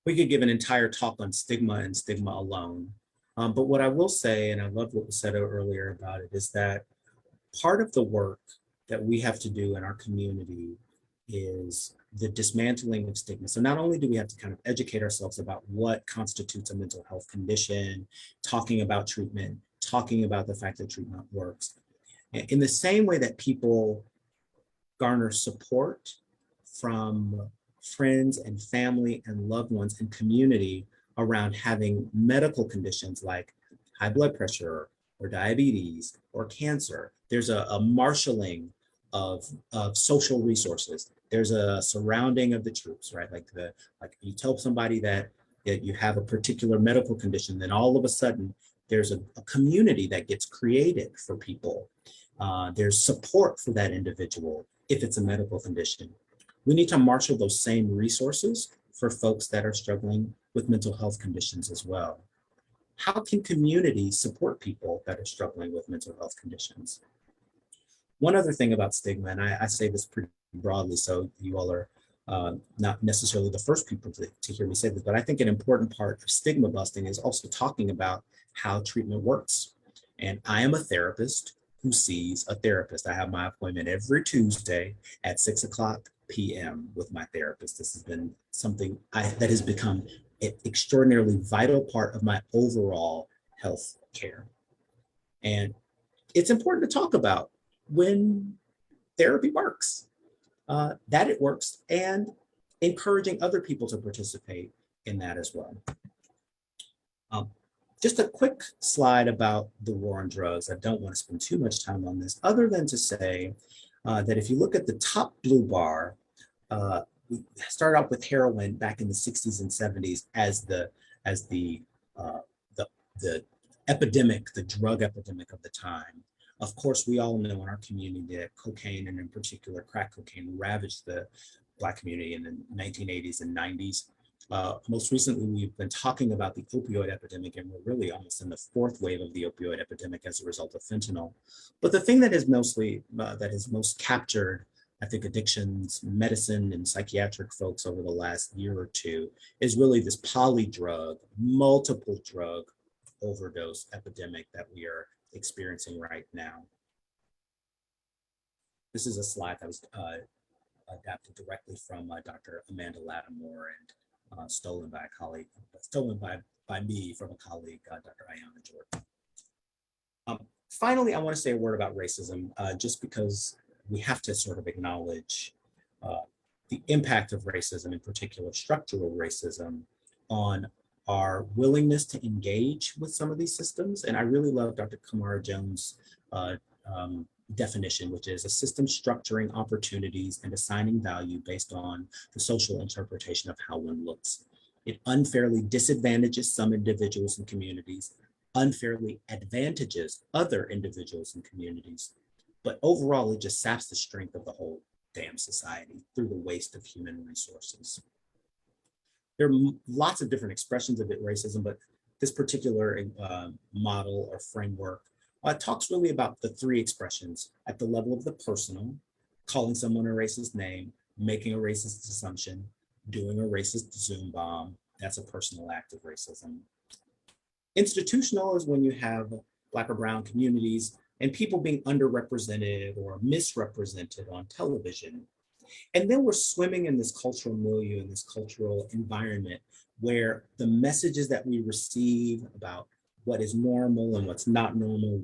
We could give an entire talk on stigma and stigma alone. But what I will say, and I love what was said earlier about it, is that part of the work that we have to do in our community is the dismantling of stigma. So not only do we have to kind of educate ourselves about what constitutes a mental health condition, talking about treatment, talking about the fact that treatment works. In the same way that people garner support from friends and family and loved ones and community around having medical conditions like high blood pressure or diabetes or cancer, there's a marshaling of social resources. There's a surrounding of the troops, right? Like you tell somebody that you have a particular medical condition, then all of a sudden there's a community that gets created for people. There's support for that individual if it's a medical condition. We need to marshal those same resources for folks that are struggling with mental health conditions as well. how can communities support people that are struggling with mental health conditions? One other thing about stigma, and I say this pretty broadly, so you all are not necessarily the first people to hear me say this, but I think an important part of stigma busting is also talking about how treatment works. And I am a therapist who sees a therapist. I have my appointment every Tuesday at 6:00 p.m. with my therapist. This has been something that has become an extraordinarily vital part of my overall health care. And it's important to talk about when therapy works, that it works, and encouraging other people to participate in that as well. Just a quick slide about the war on drugs. I don't want to spend too much time on this, other than to say that if you look at the top blue bar, we started out with heroin back in the 60s and 70s as the epidemic, the drug epidemic of the time. Of course, we all know in our community that cocaine, and in particular crack cocaine, ravaged the Black community in the 1980s and 90s. Most recently, we've been talking about the opioid epidemic, and we're really almost in the fourth wave of the opioid epidemic as a result of fentanyl. But the thing that is most captured, I think, addictions, medicine, and psychiatric folks over the last year or two is really this polydrug, multiple drug overdose epidemic that we are experiencing right now. This is a slide that was adapted directly from Dr. Amanda Lattimore and stolen by a colleague, by me from a colleague, Dr. Ayanna Jordan. Finally, I want to say a word about racism, just because we have to sort of acknowledge the impact of racism, in particular structural racism, on our willingness to engage with some of these systems. And I really love Dr. Kamara Jones' definition, which is a system structuring opportunities and assigning value based on the social interpretation of how one looks. It unfairly disadvantages some individuals and communities, unfairly advantages other individuals and communities, but overall it just saps the strength of the whole damn society through the waste of human resources. There are lots of different expressions of racism, but this particular model or framework talks really about the three expressions at the level of the personal: calling someone a racist name, making a racist assumption, doing a racist Zoom bomb. That's a personal act of racism. Institutional is when you have Black or brown communities and people being underrepresented or misrepresented on television. And then we're swimming in this cultural milieu, in this cultural environment where the messages that we receive about what is normal and what's not normal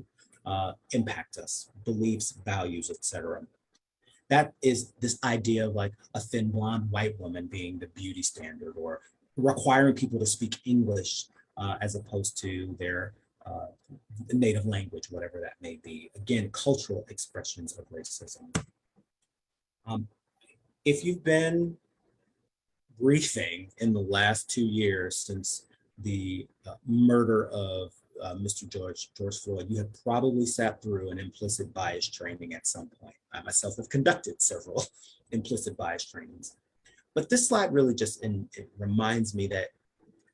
impact us, beliefs, values, etc. That is this idea of like a thin blonde white woman being the beauty standard, or requiring people to speak English as opposed to their native language, whatever that may be. Again, cultural expressions of racism. If you've been briefing in the last 2 years since the murder of Mr. George Floyd, you have probably sat through an implicit bias training at some point. I myself have conducted several implicit bias trainings. But this slide really just it reminds me that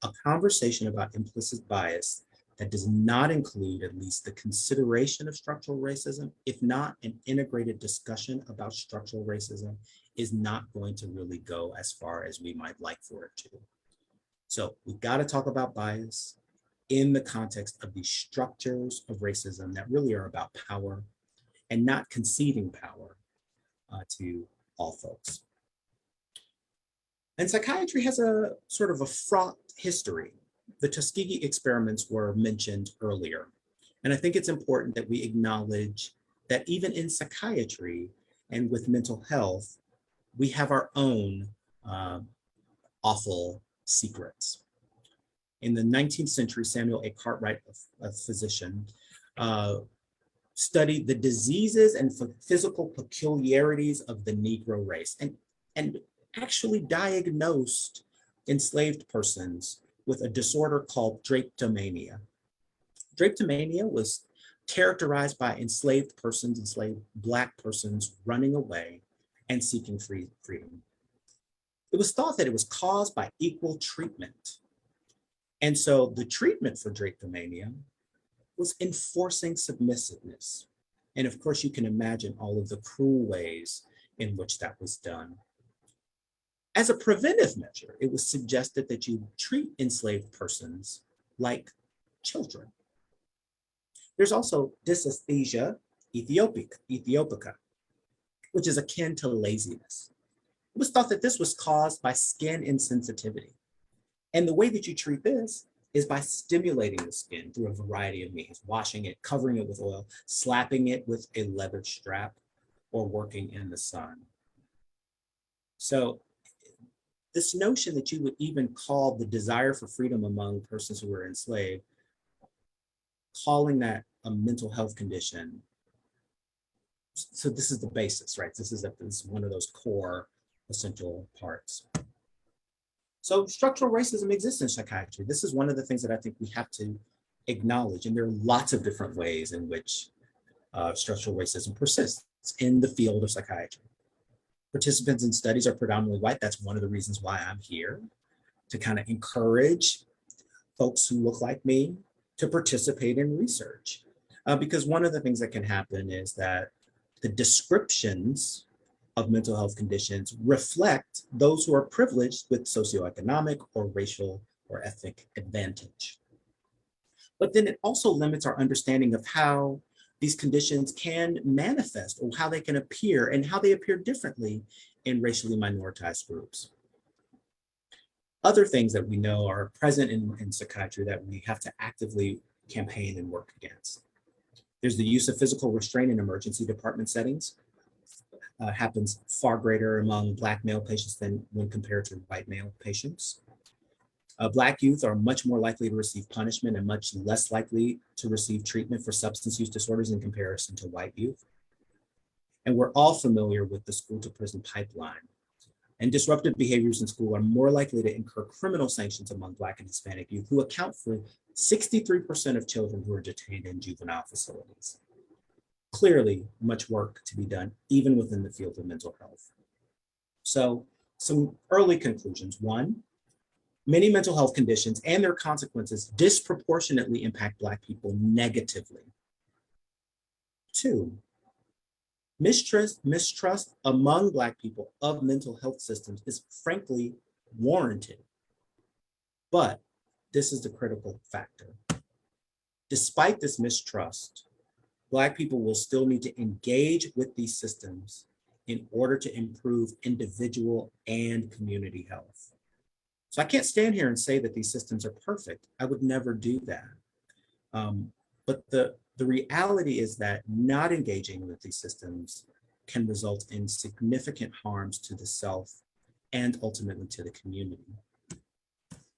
a conversation about implicit bias that does not include at least the consideration of structural racism, if not an integrated discussion about structural racism, is not going to really go as far as we might like for it to. So we've got to talk about bias in the context of these structures of racism that really are about power and not conceding power to all folks. And psychiatry has a sort of a fraught history. The Tuskegee experiments were mentioned earlier. And I think it's important that we acknowledge that even in psychiatry and with mental health, we have our own awful secrets. In the 19th century, Samuel A. Cartwright, a physician, studied the diseases and physical peculiarities of the Negro race and actually diagnosed enslaved persons with a disorder called drapetomania. Drapetomania was characterized by enslaved Black persons running away and seeking freedom. It was thought that it was caused by equal treatment. And so the treatment for drapetomania was enforcing submissiveness. And of course, you can imagine all of the cruel ways in which that was done. As a preventive measure, it was suggested that you treat enslaved persons like children. There's also dysesthesia ethiopica, which is akin to laziness. It was thought that this was caused by skin insensitivity. And the way that you treat this is by stimulating the skin through a variety of means, washing it, covering it with oil, slapping it with a leather strap, or working in the sun. So this notion that you would even call the desire for freedom among persons who were enslaved, calling that a mental health condition. So this is the basis, right? This is one of those core essential parts. So structural racism exists in psychiatry. This is one of the things that I think we have to acknowledge. And there are lots of different ways in which structural racism persists in the field of psychiatry. Participants in studies are predominantly white. That's one of the reasons why I'm here, to kind of encourage folks who look like me to participate in research. Because one of the things that can happen is that the descriptions of mental health conditions reflect those who are privileged with socioeconomic or racial or ethnic advantage. But then it also limits our understanding of how these conditions can manifest, or how they can appear, and how they appear differently in racially minoritized groups. Other things that we know are present in psychiatry that we have to actively campaign and work against. There's the use of physical restraint in emergency department settings. Happens far greater among Black male patients than when compared to white male patients. Black youth are much more likely to receive punishment and much less likely to receive treatment for substance use disorders in comparison to white youth. And we're all familiar with the school to prison pipeline. And disruptive behaviors in school are more likely to incur criminal sanctions among Black and Hispanic youth, who account for 63% of children who are detained in juvenile facilities. Clearly, much work to be done, even within the field of mental health. So, some early conclusions. One, many mental health conditions and their consequences disproportionately impact Black people negatively. Two, mistrust among Black people of mental health systems is frankly warranted. But this is the critical factor. Despite this mistrust, Black people will still need to engage with these systems in order to improve individual and community health. So I can't stand here and say that these systems are perfect. I would never do that. But the reality is that not engaging with these systems can result in significant harms to the self and ultimately to the community.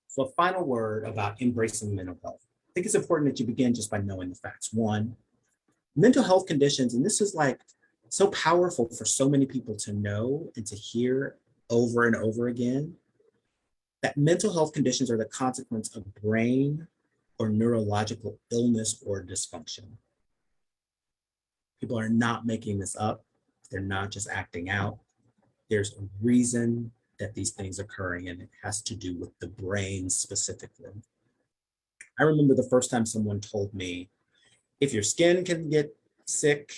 So a final word about embracing mental health. I think it's important that you begin just by knowing the facts. One, mental health conditions, and this is like so powerful for so many people to know and to hear over and over again, that mental health conditions are the consequence of brain or neurological illness or dysfunction. People are not making this up. They're not just acting out. There's a reason that these things are occurring, and it has to do with the brain specifically. I remember the first time someone told me, if your skin can get sick,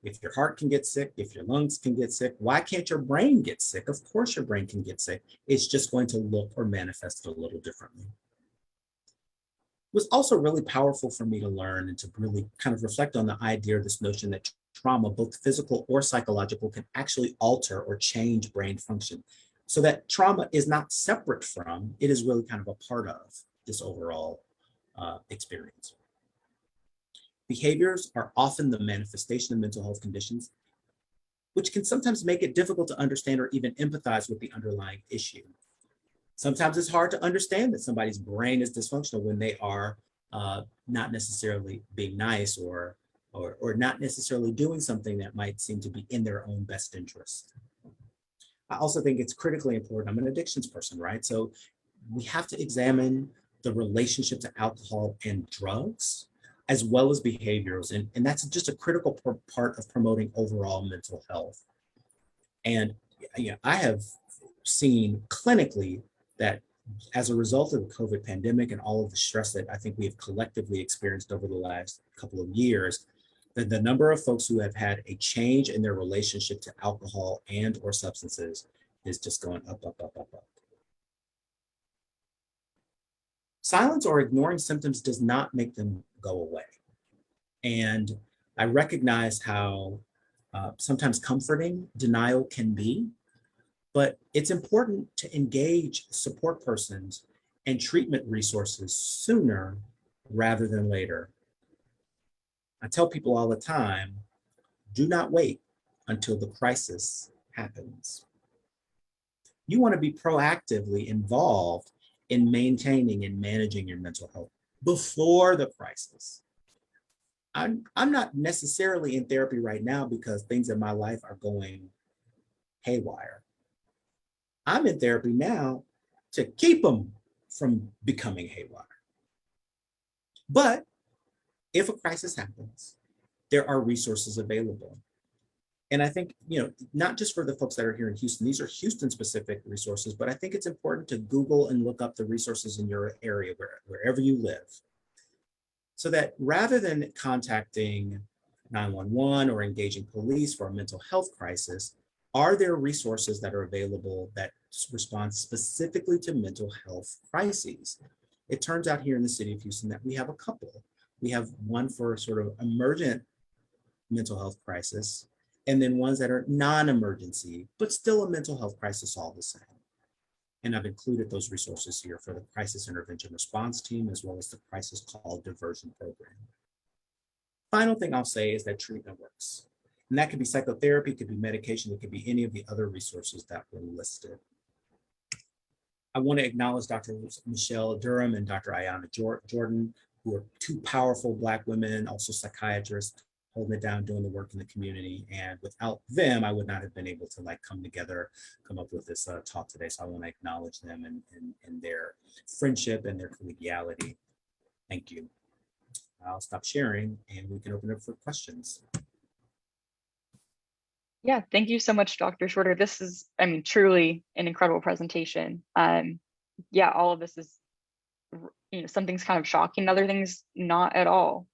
if your heart can get sick, if your lungs can get sick, why can't your brain get sick? Of course your brain can get sick. It's just going to look or manifest a little differently. It was also really powerful for me to learn and to really kind of reflect on the idea of this notion that trauma, both physical or psychological, can actually alter or change brain function. So that trauma is not separate from, it is really kind of a part of this overall experience. Behaviors are often the manifestation of mental health conditions, which can sometimes make it difficult to understand or even empathize with the underlying issue. Sometimes it's hard to understand that somebody's brain is dysfunctional when they are not necessarily being nice or not necessarily doing something that might seem to be in their own best interest. I also think it's critically important. I'm an addictions person, right? So we have to examine the relationship to alcohol and drugs, as well as behaviors. And that's just a critical part of promoting overall mental health. And I have seen clinically that as a result of the COVID pandemic and all of the stress that I think we have collectively experienced over the last couple of years, the number of folks who have had a change in their relationship to alcohol and or substances is just going up, up, up, up, up. Silence or ignoring symptoms does not make them go away. And I recognize how sometimes comforting denial can be, but it's important to engage support persons and treatment resources sooner rather than later. I tell people all the time, do not wait until the crisis happens. You want to be proactively involved in maintaining and managing your mental health before the crisis. I'm not necessarily in therapy right now because things in my life are going haywire. I'm in therapy now to keep them from becoming haywire. But if a crisis happens, there are resources available. And I think, not just for the folks that are here in Houston, these are Houston specific resources, but I think it's important to Google and look up the resources in your area, wherever you live. So that rather than contacting 911 or engaging police for a mental health crisis, are there resources that are available that respond specifically to mental health crises? It turns out here in the city of Houston that we have a couple. We have one for sort of emergent mental health crisis, and then ones that are non-emergency, but still a mental health crisis all the same. And I've included those resources here for the Crisis Intervention Response Team, as well as the Crisis Call Diversion Program. Final thing I'll say is that treatment works. And that could be psychotherapy, it could be medication, it could be any of the other resources that were listed. I want to acknowledge Dr. Michelle Durham and Dr. Ayanna Jordan, who are two powerful Black women, also psychiatrists, holding it down, doing the work in the community. And without them, I would not have been able to come together, come up with this talk today. So I want to acknowledge them and their friendship and their collegiality. Thank you. I'll stop sharing and we can open up for questions. Yeah, thank you so much, Dr. Shorter. This is, truly an incredible presentation. Yeah, all of this is, some things kind of shocking, other things not at all.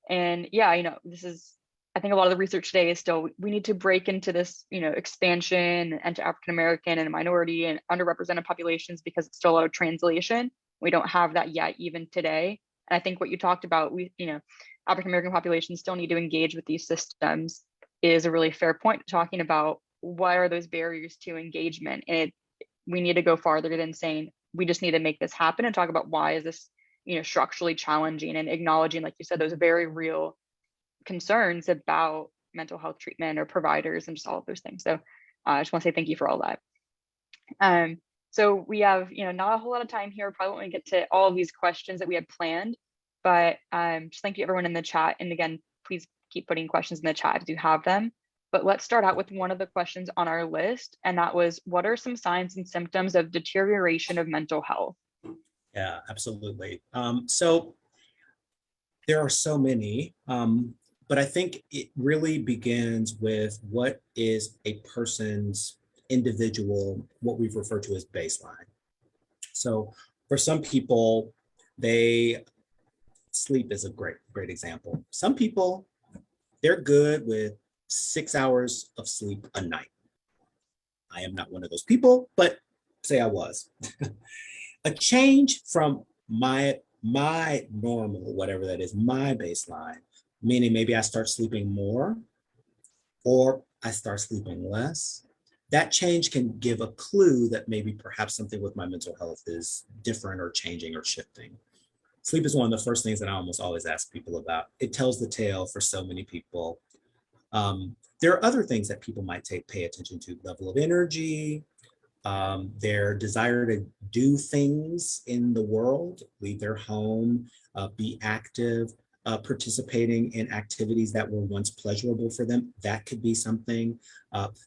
And yeah, this is, I think a lot of the research today is still, we need to break into this, expansion and to African-American and minority and underrepresented populations because it's still a lot of translation. We don't have that yet even today. And I think what you talked about, African-American populations still need to engage with these systems is a really fair point, talking about what are those barriers to engagement. And we need to go farther than saying, we just need to make this happen and talk about why is this structurally challenging, and acknowledging, like you said, those very real concerns about mental health treatment or providers and just all of those things. So I just want to say thank you for all that. So we have, not a whole lot of time here. Probably won't get to all of these questions that we had planned, but just thank you everyone in the chat. And again, please keep putting questions in the chat if you have them. But let's start out with one of the questions on our list. And that was, what are some signs and symptoms of deterioration of mental health? Yeah, absolutely. So there are so many, but I think it really begins with what is a person's individual, what we've referred to as baseline. So for some people, sleep is a great example. Some people, they're good with 6 hours of sleep a night. I am not one of those people, but say I was. A change from my normal, whatever that is, my baseline, meaning maybe I start sleeping more or I start sleeping less. That change can give a clue that maybe perhaps something with my mental health is different or changing or shifting. Sleep is one of the first things that I almost always ask people about. It tells the tale for so many people. There are other things that people might pay attention to: level of energy, their desire to do things in the world, leave their home, be active, participating in activities that were once pleasurable for them. That could be something.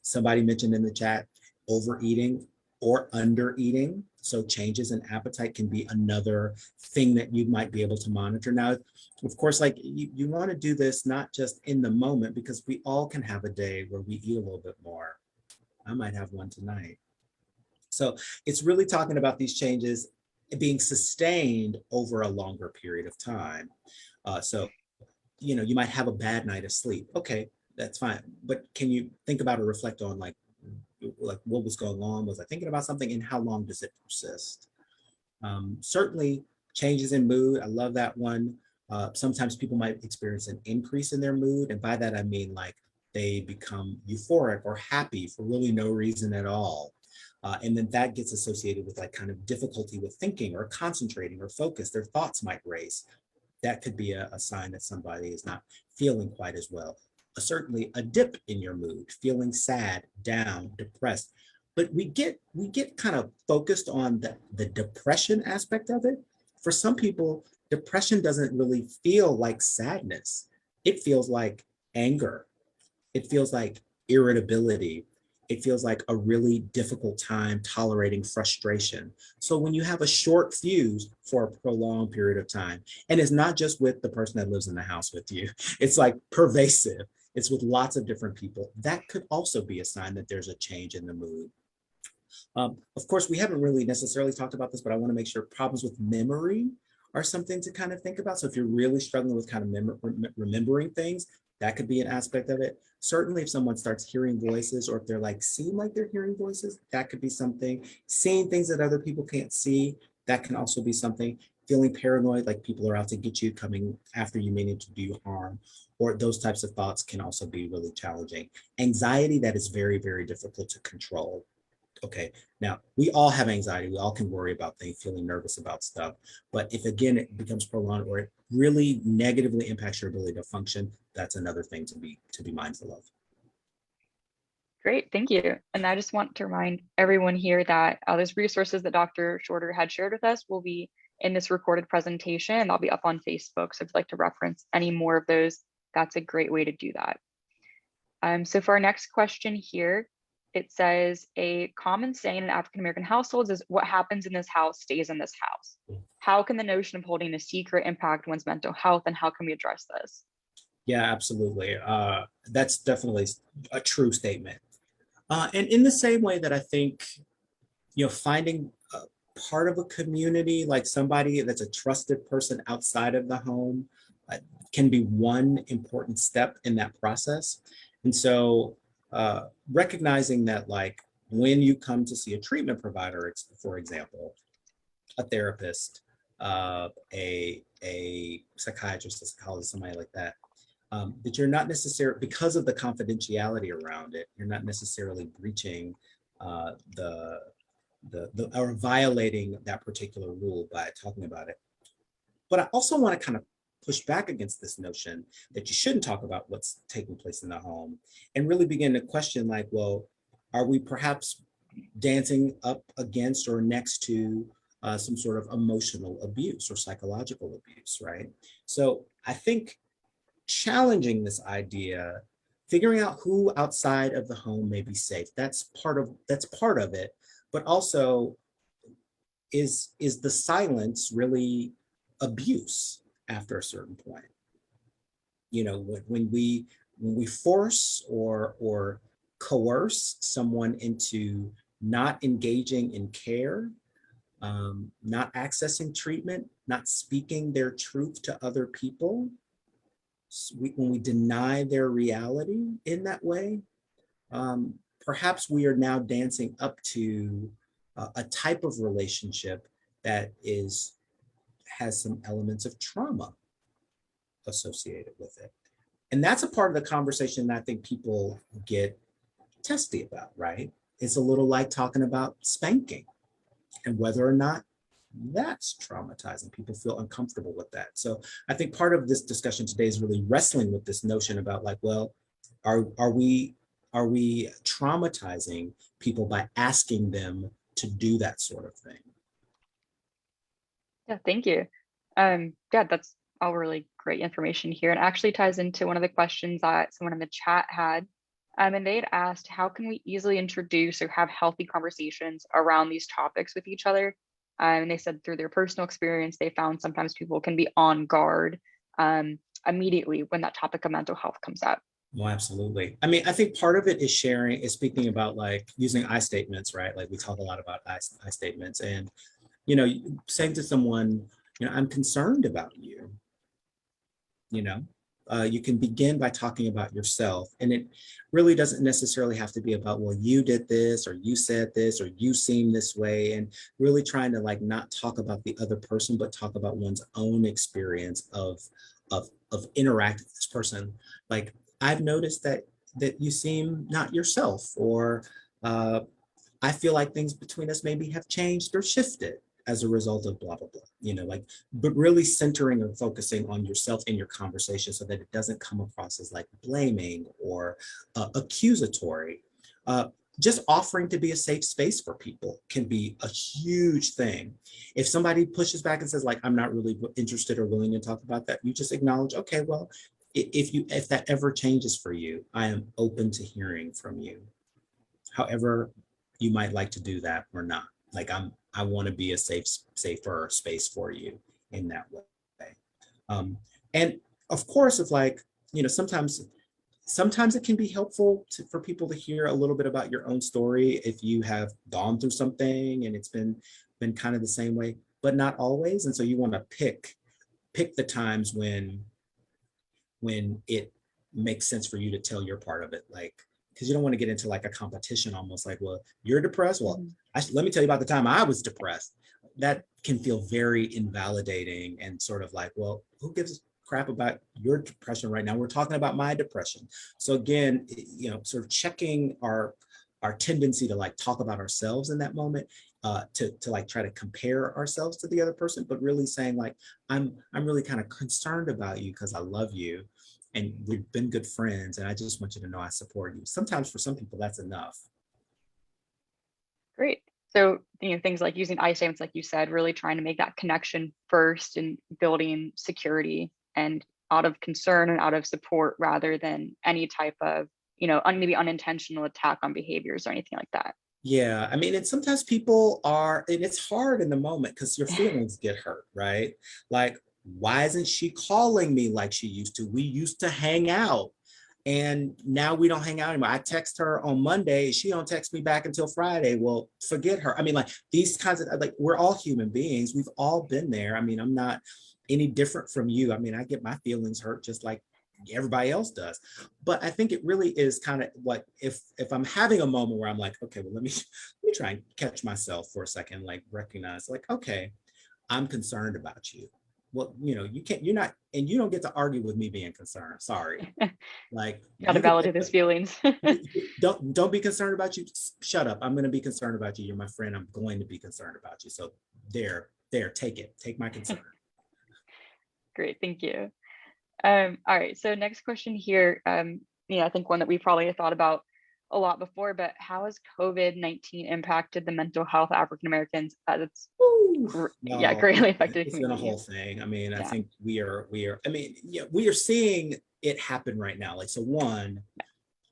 Somebody mentioned in the chat, overeating or under-eating. So changes in appetite can be another thing that you might be able to monitor. Now, of course, you want to do this not just in the moment, because we all can have a day where we eat a little bit more. I might have one tonight. So it's really talking about these changes being sustained over a longer period of time. So, you might have a bad night of sleep. Okay, that's fine. But can you think about or reflect on like what was going on? Was I thinking about something, and how long does it persist? Certainly changes in mood. I love that one. Sometimes people might experience an increase in their mood. And by that, I mean like they become euphoric or happy for really no reason at all. And then that gets associated with like kind of difficulty with thinking or concentrating or focus. Their thoughts might race. That could be a sign that somebody is not feeling quite as well. Certainly a dip in your mood, feeling sad, down, depressed. But we get kind of focused on the depression aspect of it. For some people, depression doesn't really feel like sadness. It feels like anger. It feels like irritability. It feels like a really difficult time tolerating frustration. So when you have a short fuse for a prolonged period of time, and it's not just with the person that lives in the house with you, it's like pervasive. It's with lots of different people. That could also be a sign that there's a change in the mood. Of course, we haven't really necessarily talked about this, but I want to make sure problems with memory are something to kind of think about. So if you're really struggling with kind of remembering things, that could be an aspect of it. Certainly if someone starts hearing voices, or if they're like, seem like they're hearing voices, that could be something. Seeing things that other people can't see, that can also be something. Feeling paranoid, like people are out to get you, coming after you, meaning to do you harm, or those types of thoughts can also be really challenging. Anxiety that is very, very difficult to control. Okay, now we all have anxiety. We all can worry about things, feeling nervous about stuff. But if again, it becomes prolonged or it really negatively impacts your ability to function, that's another thing to be mindful of. Great, thank you. And I just want to remind everyone here that those resources that Dr. Shorter had shared with us will be in this recorded presentation, and they'll be up on Facebook. So if you'd like to reference any more of those, that's a great way to do that. So for our next question here, it says, a common saying in African-American households is, what happens in this house stays in this house. How can the notion of holding a secret impact one's mental health, and how can we address this? Yeah, absolutely. That's definitely a true statement. And in the same way that I think, finding a part of a community, like somebody that's a trusted person outside of the home, can be one important step in that process. And so recognizing that, like, when you come to see a treatment provider, for example, a therapist, a psychiatrist, a psychologist, somebody like that, that you're not necessarily, because of the confidentiality around it, you're not necessarily breaching or violating that particular rule by talking about it. But I also want to kind of push back against this notion that you shouldn't talk about what's taking place in the home, and really begin to question, like, well, are we perhaps dancing up against or next to some sort of emotional abuse or psychological abuse, right? So I think challenging this idea, figuring out who outside of the home may be safe, that's part of it. But also, is the silence really abuse after a certain point? When we force or coerce someone into not engaging in care, not accessing treatment, not speaking their truth to other people, when we deny their reality in that way, perhaps we are now dancing up to a type of relationship that has some elements of trauma associated with it. And that's a part of the conversation that I think people get testy about, right? It's a little like talking about spanking and whether or not that's traumatizing. People feel uncomfortable with that. So I think part of this discussion today is really wrestling with this notion about, like, well, are we traumatizing people by asking them to do that sort of thing? Yeah, thank you. Yeah, that's all really great information here, and actually ties into one of the questions that someone in the chat had. And they had asked, how can we easily introduce or have healthy conversations around these topics with each other? And they said through their personal experience, they found sometimes people can be on guard immediately when that topic of mental health comes up. Well, absolutely. I mean, I think part of it is sharing, is speaking about like using I statements, right? Like we talk a lot about I statements, and, you know, saying to someone, you know, I'm concerned about you, you know. You can begin by talking about yourself, and it really doesn't necessarily have to be about, well, you did this, or you said this, or you seem this way, and really trying to like not talk about the other person, but talk about one's own experience of interacting with this person. Like, I've noticed that you seem not yourself, or uh, I feel like things between us maybe have changed or shifted as a result of blah, blah, blah, you know, like, but really centering and focusing on yourself in your conversation so that it doesn't come across as like blaming or accusatory. Uh, just offering to be a safe space for people can be a huge thing. If somebody pushes back and says like, I'm not really interested or willing to talk about that, you just acknowledge, okay, well, if that ever changes for you, I am open to hearing from you. However, you might like to do that or not. Like, I want to be a safer space for you in that way. And of course, if like, you know, sometimes it can be helpful for people to hear a little bit about your own story if you have gone through something and it's been kind of the same way, but not always. And so you want to pick the times when it makes sense for you to tell your part of it, like, because you don't want to get into like a competition, almost like, well, you're depressed, well, let me tell you about the time I was depressed. That can feel very invalidating and sort of like, well, who gives a crap about your depression right now? We're talking about my depression. So again, you know, sort of checking our tendency to like talk about ourselves in that moment, to like try to compare ourselves to the other person, but really saying like, I'm really kind of concerned about you because I love you and we've been good friends, and I just want you to know I support you. Sometimes for some people that's enough. Great. So, you know, things like using I statements, like you said, really trying to make that connection first and building security and out of concern and out of support rather than any type of, you know, maybe unintentional attack on behaviors or anything like that. Yeah, I mean, and sometimes people are, and it's hard in the moment because your feelings get hurt, right? Like, why isn't she calling me like she used to? We used to hang out, and now we don't hang out anymore. I text her on Monday, she don't text me back until Friday. Well, forget her. I mean, like, these kinds of, like, we're all human beings. We've all been there. I mean, I'm not any different from you. I mean, I get my feelings hurt just like everybody else does. But I think it really is kind of what, if I'm having a moment where I'm like, okay, well, let me try and catch myself for a second, like recognize like, okay, I'm concerned about you. Well, you know, you're not, and you don't get to argue with me being concerned. Sorry. Like, Gotta validate his feelings. don't be concerned about you. Shut up. I'm going to be concerned about you. You're my friend. I'm going to be concerned about you. So there, take my concern. Great, thank you. All right, so next question here. Yeah, I think one that we probably thought about a lot before, but how has COVID-19 impacted the mental health of African Americans as it's greatly affected the It's been a community? whole thing. I mean, I Yeah. think we are, I mean, yeah, we are seeing it happen right now. Like, so one,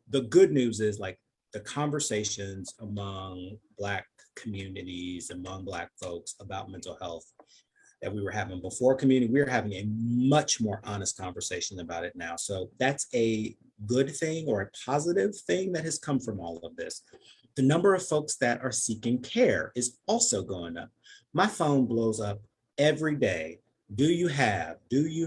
the good news is like the conversations among Black communities, among Black folks about mental health that we were having before community, we're having a much more honest conversation about it now. So that's a good thing or a positive thing that has come from all of this. The number of folks that are seeking care is also going up. My phone blows up every day. Do you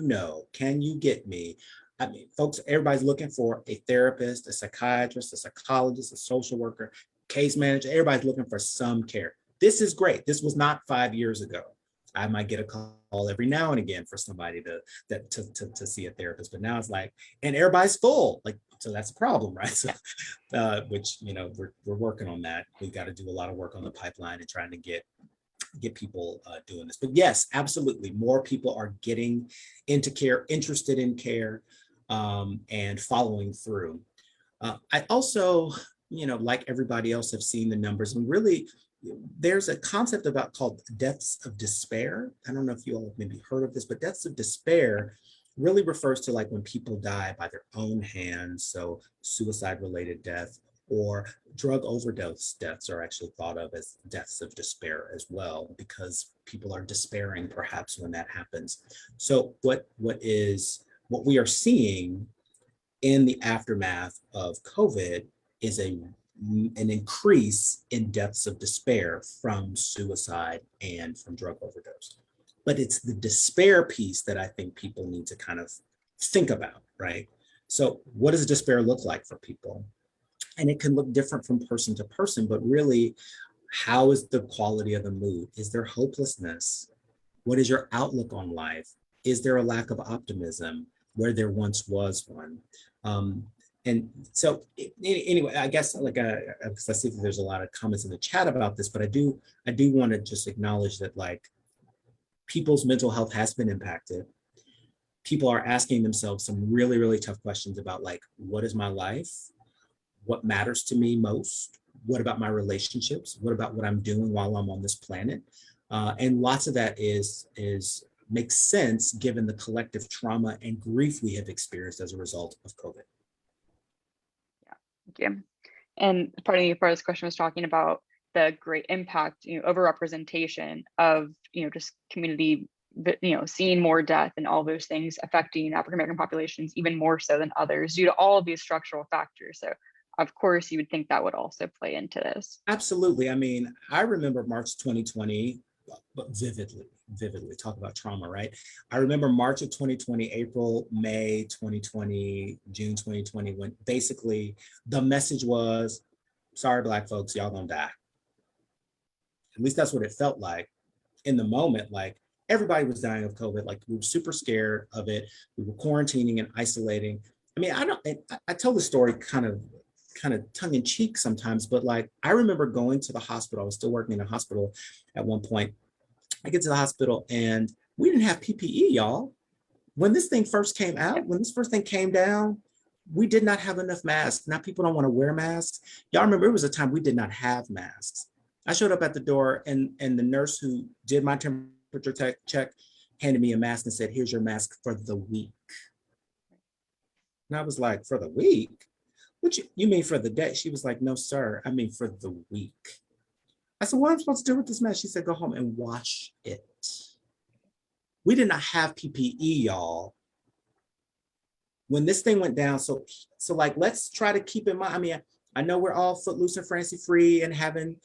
know, can you get me? I mean, folks, everybody's looking for a therapist, a psychiatrist, a psychologist, a social worker, case manager. Everybody's looking for some care. This is great. This was not 5 years ago. I might get a call every now and again for somebody to see a therapist, but now it's like, and everybody's full. Like, so that's a problem, right? So, which, you know, we're working on that. We've got to do a lot of work on the pipeline and trying to get people doing this. But yes, absolutely, more people are getting into care, interested in care, and following through. I also, you know, like everybody else, have seen the numbers, and really, there's a concept called deaths of despair. I don't know if you all have maybe heard of this, but deaths of despair really refers to like when people die by their own hands. So suicide related death or drug overdose deaths are actually thought of as deaths of despair as well, because people are despairing perhaps when that happens. So what we are seeing in the aftermath of COVID is an increase in deaths of despair from suicide and from drug overdose. But it's the despair piece that I think people need to kind of think about, right? So what does despair look like for people? And it can look different from person to person, but really, how is the quality of the mood? Is there hopelessness? What is your outlook on life? Is there a lack of optimism where there once was one? And so anyway, I guess because I see that there's a lot of comments in the chat about this, but I do want to just acknowledge that like people's mental health has been impacted. People are asking themselves some really, really tough questions about like, what is my life? What matters to me most? What about my relationships? What about what I'm doing while I'm on this planet? And lots of that makes sense given the collective trauma and grief we have experienced as a result of COVID. Yeah, thank you. And part of this question was talking about the great impact, overrepresentation of, just community, seeing more death and all those things affecting African American populations even more so than others due to all of these structural factors. So of course, you would think that would also play into this. Absolutely. I mean, I remember March 2020, but vividly, talk about trauma, right? I remember March of 2020, April, May 2020, June 2020, when basically the message was, sorry, Black folks, y'all gonna die. At least that's what it felt like in the moment. Like everybody was dying of COVID. Like we were super scared of it. We were quarantining and isolating. I mean, I tell the story kind of tongue in cheek sometimes, but like, I remember going to the hospital. I was still working in a hospital at one point. I get to the hospital and we didn't have PPE, y'all. When this thing first came out, when this first thing came down, we did not have enough masks. Now people don't want to wear masks. Y'all remember it was a time we did not have masks. I showed up at the door and the nurse who did my temperature check handed me a mask and said, here's your mask for the week. And I was like, for the week? What you mean for the day? She was like, no, sir, I mean for the week. I said, what am I supposed to do with this mask? She said, go home and wash it. We did not have PPE, y'all. When this thing went down, so like, let's try to keep in mind, I mean, I know we're all footloose and fancy free and having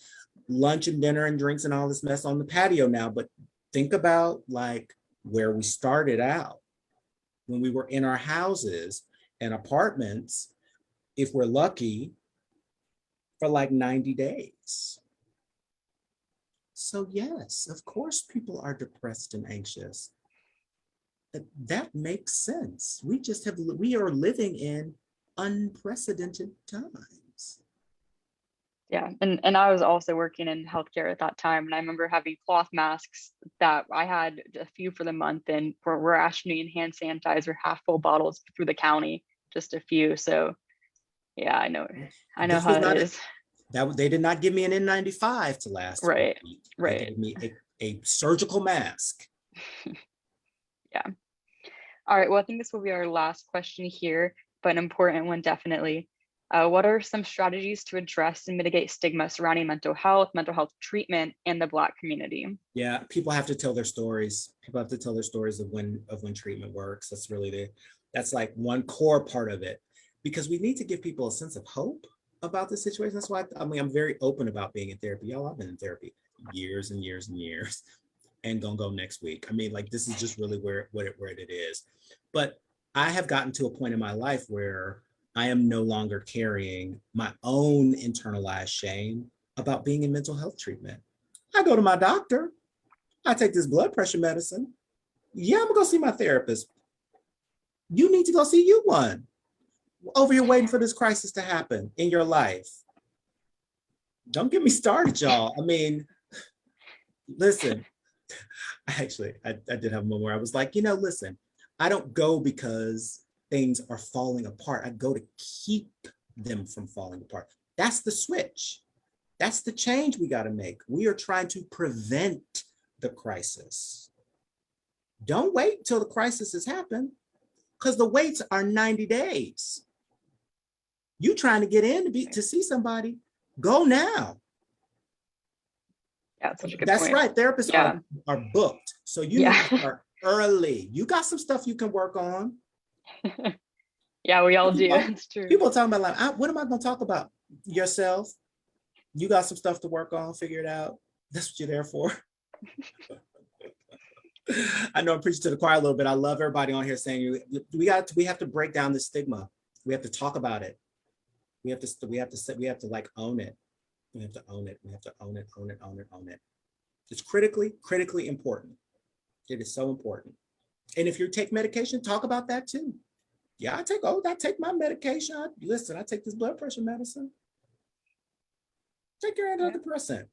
lunch and dinner and drinks and all this mess on the patio now, but think about like where we started out when we were in our houses and apartments, if we're lucky, for like 90 days. So yes, of course, people are depressed and anxious. That makes sense. We are living in unprecedented times. Yeah, and I was also working in healthcare at that time, and I remember having cloth masks that I had a few for the month, and we're rationing hand sanitizer, half full bottles through the county, just a few. So yeah, I know how it is. They did not give me an N95 to last. Right, right. They gave me a surgical mask. Yeah. All right, well, I think this will be our last question here, but an important one, definitely. What are some strategies to address and mitigate stigma surrounding mental health treatment, and the Black community? Yeah, people have to tell their stories. People have to tell their stories of when treatment works. That's really that's like one core part of it, because we need to give people a sense of hope about the situation. That's why I'm very open about being in therapy. Y'all, I've been in therapy years and years and years, and gonna go next week. I mean, like, this is just really where it is. But I have gotten to a point in my life where I am no longer carrying my own internalized shame about being in mental health treatment. I go to my doctor. I take this blood pressure medicine. Yeah, I'm gonna go see my therapist. You need to go see you one. Over here waiting for this crisis to happen in your life. Don't get me started, y'all. I mean, listen, actually, I did have a moment where I was like, listen, I don't go because things are falling apart. I go to keep them from falling apart. That's the switch. That's the change we got to make. We are trying to prevent the crisis. Don't wait till the crisis has happened, because the waits are 90 days. You trying to get in to see somebody, go now. Yeah, that's such a good That's point. right. Therapists are booked. So you need to start early. You got some stuff you can work on. Yeah, we all do. People- It's true. People are talking about like, what am I going to talk about? Yourself. You got some stuff to work on, figure it out. That's what you're there for. I know I'm preaching to the choir a little bit. I love everybody on here saying we have to break down the stigma. We have to talk about it. We have to like own it. We have to own it. We have to own it, own it, own it, own it. It's critically important. It is so important. And if you take medication, talk about that too. Yeah, I take my medication. I take this blood pressure medicine. Take your antidepressant.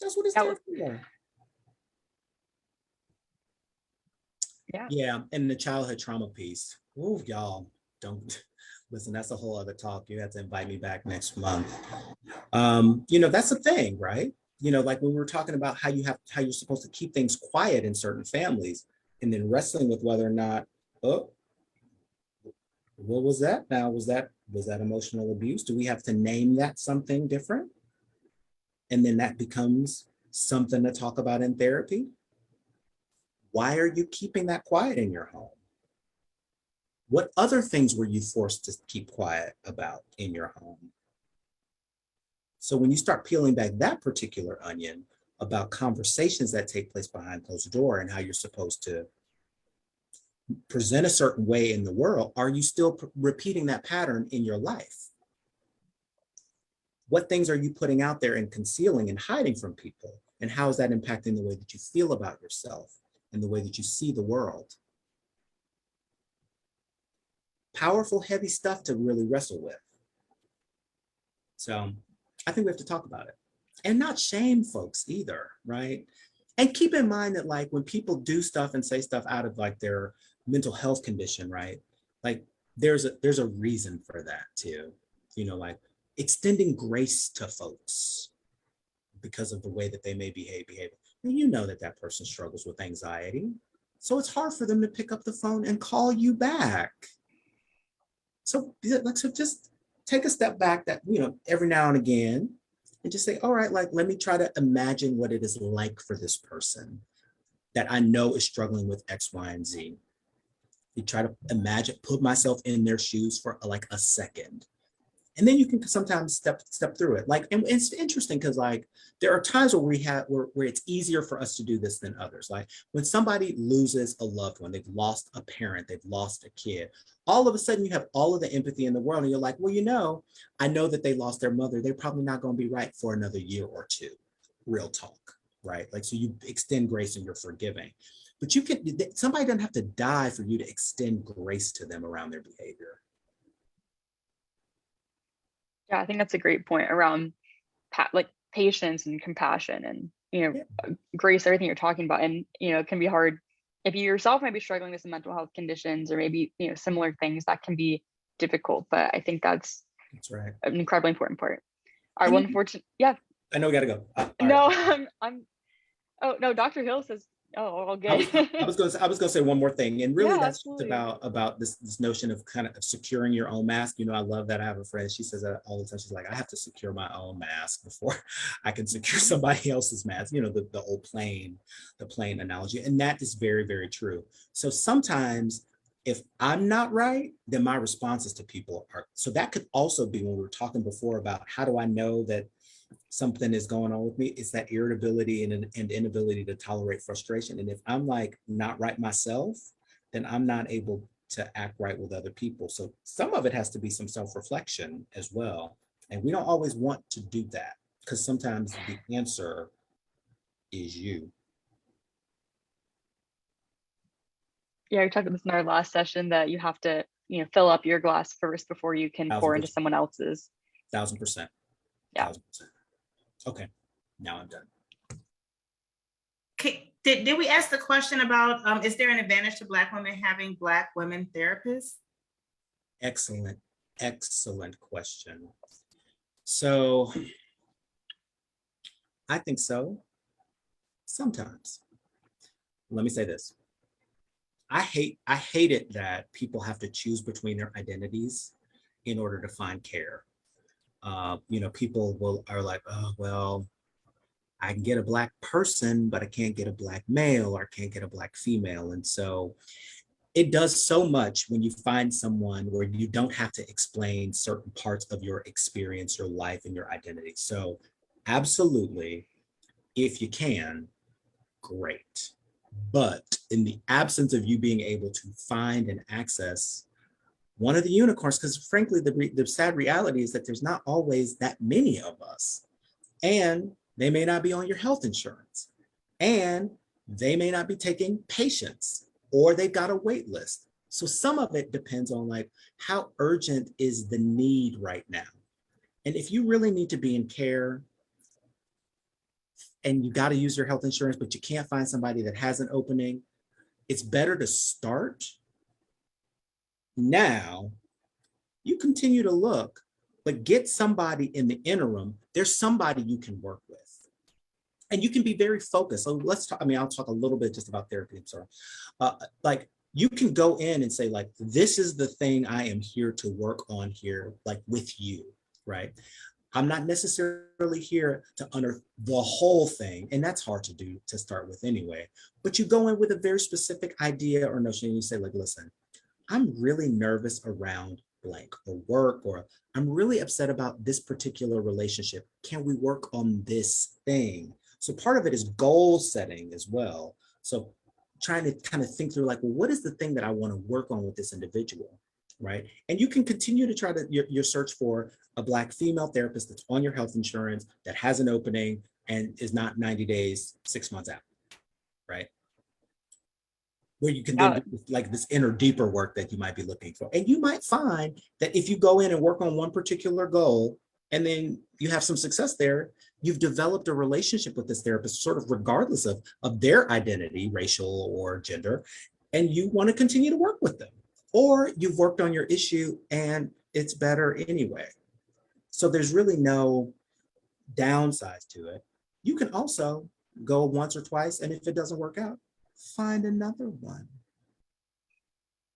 That's what it's there for. Yeah, and the childhood trauma piece. Ooh, y'all, don't listen, that's a whole other talk. You have to invite me back next month. That's the thing, right? Like when we were talking about how you're supposed to keep things quiet in certain families, and then wrestling with whether or not, oh, what was that? Now, was that emotional abuse? Do we have to name that something different? And then that becomes something to talk about in therapy. Why are you keeping that quiet in your home? What other things were you forced to keep quiet about in your home? So when you start peeling back that particular onion about conversations that take place behind closed door and how you're supposed to present a certain way in the world, are you still repeating that pattern in your life? What things are you putting out there and concealing and hiding from people? And how is that impacting the way that you feel about yourself and the way that you see the world? Powerful, heavy stuff to really wrestle with. So I think we have to talk about it and not shame folks either, right? And keep in mind that like when people do stuff and say stuff out of like their mental health condition, right? Like there's a reason for that too. Like extending grace to folks because of the way that they may behave. And that person struggles with anxiety. So it's hard for them to pick up the phone and call you back. So just take a step back that, every now and again, and just say, all right, like, let me try to imagine what it is like for this person that I know is struggling with X, Y, and Z. You try to imagine, put myself in their shoes for like a second. And then you can sometimes step through it. Like, and it's interesting because like there are times where it's easier for us to do this than others. Like when somebody loses a loved one, they've lost a parent, they've lost a kid. All of a sudden you have all of the empathy in the world, and you're like, well, I know that they lost their mother. They're probably not going to be right for another year or two. Real talk, right? Like so you extend grace and you're forgiving. But somebody doesn't have to die for you to extend grace to them around their behavior. Yeah, I think that's a great point around like patience and compassion and, grace, everything you're talking about. And, it can be hard if you yourself might be struggling with some mental health conditions or maybe, similar things that can be difficult. But I think that's right. An incredibly important part. All right, well, unfortunately, yeah. I know we got to go. No, right. Oh, no, Dr. Hill says, all good. I was going to say one more thing, and really that's absolutely. about this notion of kind of securing your own mask. I love that. I have a friend, she says that all the time. She's like, I have to secure my own mask before I can secure somebody else's mask. The old plane analogy, and that is very, very true. So sometimes if I'm not right, then my responses to people are. So that could also be when we were talking before about how do I know that something is going on with me. It's that irritability and inability to tolerate frustration. And if I'm like not right myself, then I'm not able to act right with other people. So some of it has to be some self-reflection as well. And we don't always want to do that because sometimes the answer is you. Yeah, we talked about this in our last session that you have to, fill up your glass first before you can 1000%. pour into someone else's. 1000%. Yeah. 1000%. Okay, now I'm done. Okay. Did we ask the question about, is there an advantage to Black women having Black women therapists? Excellent question. So I think so, sometimes. Let me say this. I hate it that people have to choose between their identities in order to find care. People are like, oh, well, I can get a Black person, but I can't get a Black male or I can't get a Black female. And so it does so much when you find someone where you don't have to explain certain parts of your experience, your life, and your identity. So absolutely, if you can, great. But in the absence of you being able to find and access one of the unicorns, because frankly, the sad reality is that there's not always that many of us, and they may not be on your health insurance, and they may not be taking patients, or they've got a wait list. So some of it depends on like how urgent is the need right now. And if you really need to be in care and you got to use your health insurance, but you can't find somebody that has an opening, it's better to start now. You continue to look, but get somebody in the interim. There's somebody you can work with. And you can be very focused. So let's talk, I mean, I'll talk a little bit just about therapy, I'm sorry. Like you can go in and say like, this is the thing I am here to work on here, like with you, right? I'm not necessarily here to unearth the whole thing. And that's hard to do to start with anyway, but you go in with a very specific idea or notion and you say like, listen, I'm really nervous around blank or work, or I'm really upset about this particular relationship. Can we work on this thing? So part of it is goal setting as well. So trying to kind of think through like, well, what is the thing that I want to work on with this individual, right? And you can continue to try to your search for a Black female therapist that's on your health insurance, that has an opening and is not 90 days, 6 months out, right? Where you can then do like this inner deeper work that you might be looking for. And you might find that if you go in and work on one particular goal and then you have some success there, you've developed a relationship with this therapist sort of regardless of their identity, racial or gender, and you want to continue to work with them. Or you've worked on your issue and it's better anyway. So there's really no downside to it. You can also go once or twice, and if it doesn't work out, find another one.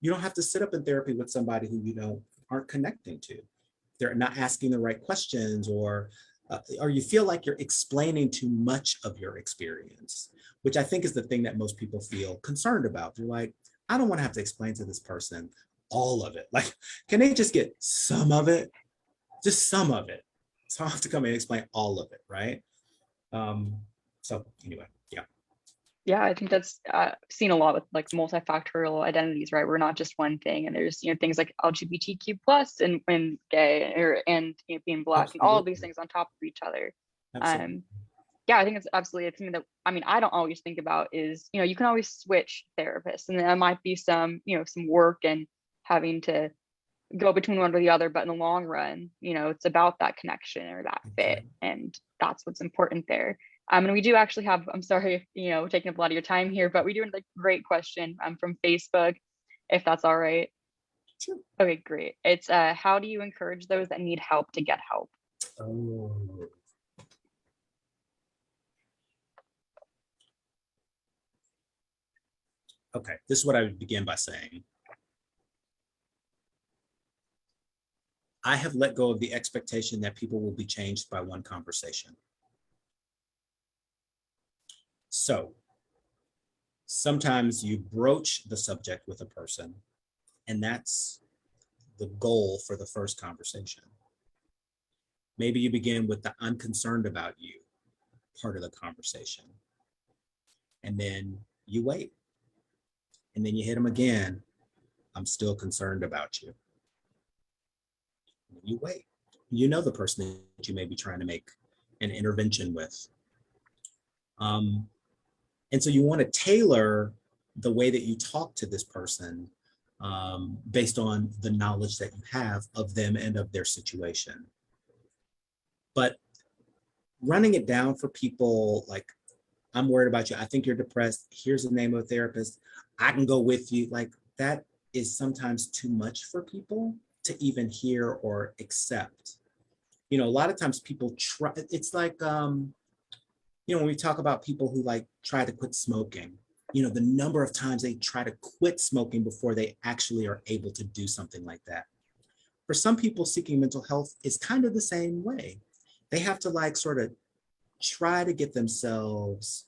You don't have to sit up in therapy with somebody who you aren't connecting to. They're not asking the right questions, or you feel like you're explaining too much of your experience, which I think is the thing that most people feel concerned about. They're like, I don't want to have to explain to this person all of it. Like, can they just get some of it? Just some of it. So I have to come in and explain all of it, right? So anyway, yeah. Yeah, I think that's seen a lot with like multifactorial identities, right? We're not just one thing, and there's things like LGBTQ plus and gay and being Black, and all of these things on top of each other. Yeah, I think it's something that I don't always think about is you can always switch therapists, and there might be some some work and having to go between one or the other, but in the long run, it's about that connection or that fit, and that's what's important there. And we do actually have, I'm sorry, taking up a lot of your time here, but we do have a great question from Facebook, if that's all right. Sure. Okay, great. It's how do you encourage those that need help to get help? Oh. Okay, this is what I would begin by saying. I have let go of the expectation that people will be changed by one conversation. So sometimes you broach the subject with a person, and that's the goal for the first conversation. Maybe you begin with the I'm concerned about you part of the conversation. And then you wait. And then you hit them again. I'm still concerned about you. And you wait. You know the person that you may be trying to make an intervention with. And so you want to tailor the way that you talk to this person based on the knowledge that you have of them and of their situation. But running it down for people like, I'm worried about you, I think you're depressed, here's the name of a therapist, I can go with you, like that is sometimes too much for people to even hear or accept. A lot of times people try, it's like, when we talk about people who like try to quit smoking, the number of times they try to quit smoking before they actually are able to do something like that. For some people seeking mental health is kind of the same way. They have to like sort of try to get themselves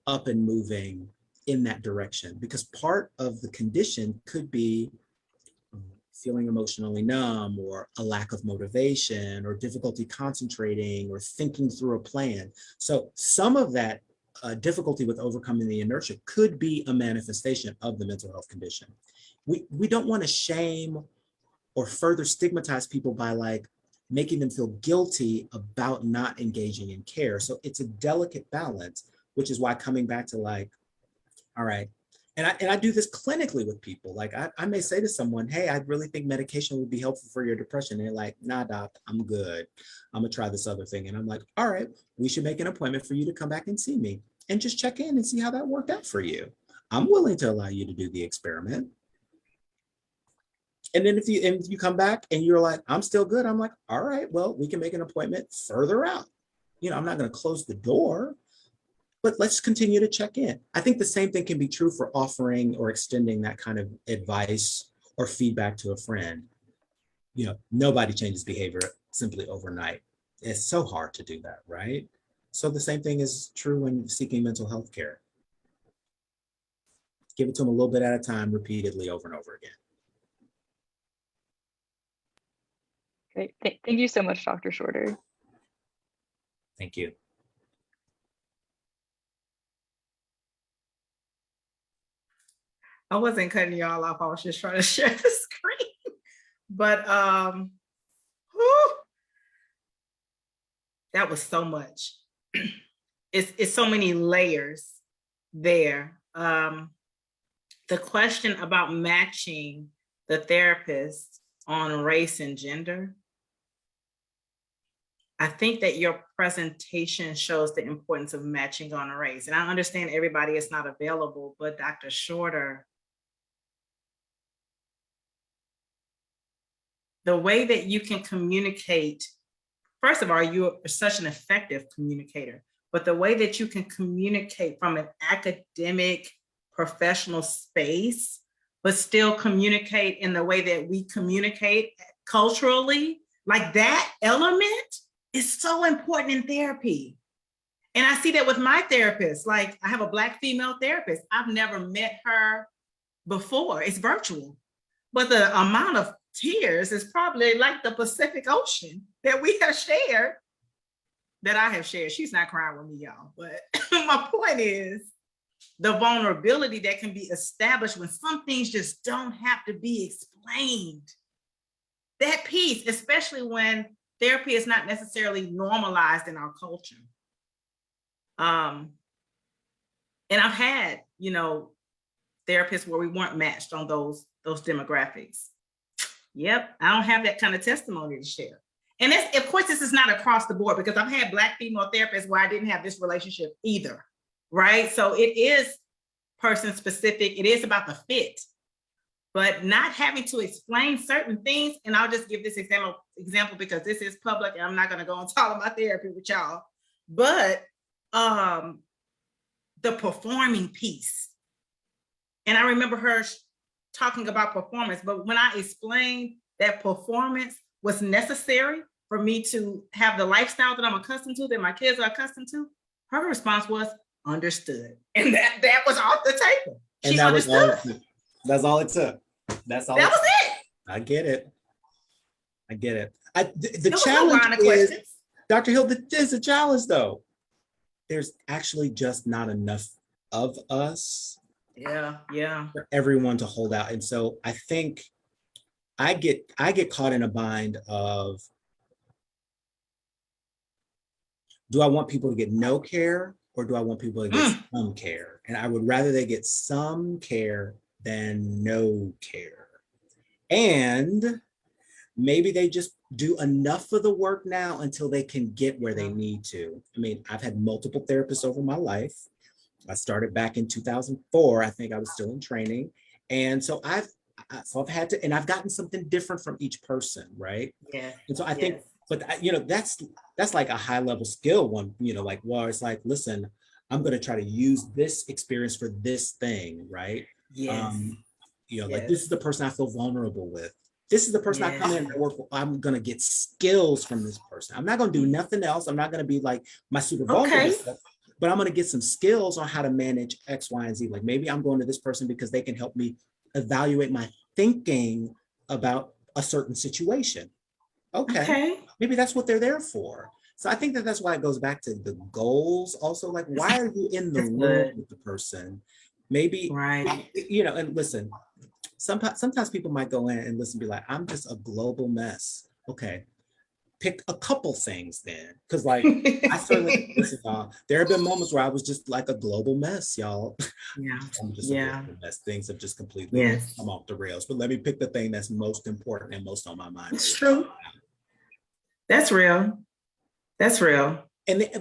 up and moving in that direction, because part of the condition could be feeling emotionally numb, or a lack of motivation, or difficulty concentrating, or thinking through a plan. So some of that difficulty with overcoming the inertia could be a manifestation of the mental health condition. We don't want to shame or further stigmatize people by like making them feel guilty about not engaging in care. So it's a delicate balance, which is why coming back to like, all right, and I do this clinically with people. Like I may say to someone, hey, I really think medication would be helpful for your depression. And they're like, nah, doc, I'm good. I'm gonna try this other thing. And I'm like, all right, we should make an appointment for you to come back and see me and just check in and see how that worked out for you. I'm willing to allow you to do the experiment. And then if you come back and you're like, I'm still good, I'm like, all right, well, we can make an appointment further out. You know, I'm not gonna close the door, but let's continue to check in. I think the same thing can be true for offering or extending that kind of advice or feedback to a friend. You know, nobody changes behavior simply overnight. It's so hard to do that, right? So the same thing is true when seeking mental health care. Give it to them a little bit at a time, repeatedly over and over again. Great. Thank you so much, Dr. Shorter. Thank you. I wasn't cutting y'all off. I was just trying to share the screen. But whew, that was so much. It's so many layers there. The question about matching the therapist on race and gender, I think that your presentation shows the importance of matching on race. And I understand everybody is not available, but Dr. Shorter, the way that you can communicate, first of all, you're such an effective communicator, but the way that you can communicate from an academic, professional space, but still communicate in the way that we communicate culturally, like that element is so important in therapy. And I see that with my therapist. Like I have a Black female therapist. I've never met her before. It's virtual. But the amount of tears is probably like the Pacific Ocean that we have shared, that I have shared. She's not crying with me, y'all. But my point is the vulnerability that can be established when some things just don't have to be explained. That piece, especially when therapy is not necessarily normalized in our culture. And I've had, you know, therapists where we weren't matched on those demographics. Yep, I don't have that kind of testimony to share. And that's, of course, this is not across the board, because I've had Black female therapists where I didn't have this relationship either, right? So it is person specific. It is about the fit, but not having to explain certain things. And I'll just give this example because this is public and I'm not going to go into all of my therapy with y'all, but the performing piece. And I remember her talking about performance, but when I explained that performance was necessary for me to have the lifestyle that I'm accustomed to, that my kids are accustomed to, her response was understood. And that was off the table. And she that understood. That's all it took. That's all. That was it. I get it. The was challenge no line of is, questions. Dr. Hill, there's a challenge though. There's actually just not enough of us. Yeah. For everyone to hold out. And so I think I get caught in a bind of, do I want people to get no care, or do I want people to get some care? And I would rather they get some care than no care. And maybe they just do enough of the work now until they can get where they need to. I mean, I've had multiple therapists over my life. I started back in 2004. I think I was still in training. And so I've had to, and I've gotten something different from each person, right? Yeah. And so I think, but you know, that's like a high level skill one, you know, like, well, it's like, listen, I'm going to try to use this experience for this thing, right? Yes. You know, like this is the person I feel vulnerable with. This is the person I come in and work with. I'm going to get skills from this person. I'm not going to do nothing else. I'm not going to be like my super vulnerable stuff. but I'm going to get some skills on how to manage X, Y, and Z. Like maybe I'm going to this person because they can help me evaluate my thinking about a certain situation. Okay. Maybe that's what they're there for. So I think that that's why it goes back to the goals also. Like, why are you in the room with the person? Maybe, you know, and listen, sometimes people might go in and listen, and be like, I'm just a global mess. Okay. Pick a couple things then. Cause like, I certainly, listen, y'all, there have been moments where I was just like a global mess, y'all. Yeah. I'm just a global mess. Things have just completely come off the rails. But let me pick the thing that's most important and most on my mind. It's true. That's real. That's real.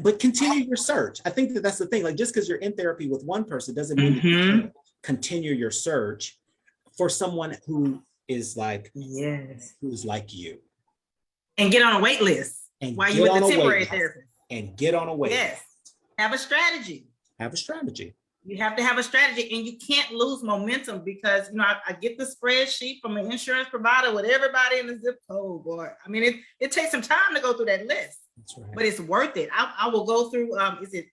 But continue your search. I think that that's the thing. Like just because you're in therapy with one person doesn't mean that you can't continue your search for someone who is like, who's like you. And get on a wait list while you're with the temporary therapist. And get on a wait list. List. Have a strategy. Have a strategy. You have to have a strategy, and you can't lose momentum because, you know, I get the spreadsheet from an insurance provider with everybody in the zip code, boy. I mean, it takes some time to go through that list, but it's worth it. I will go through, is it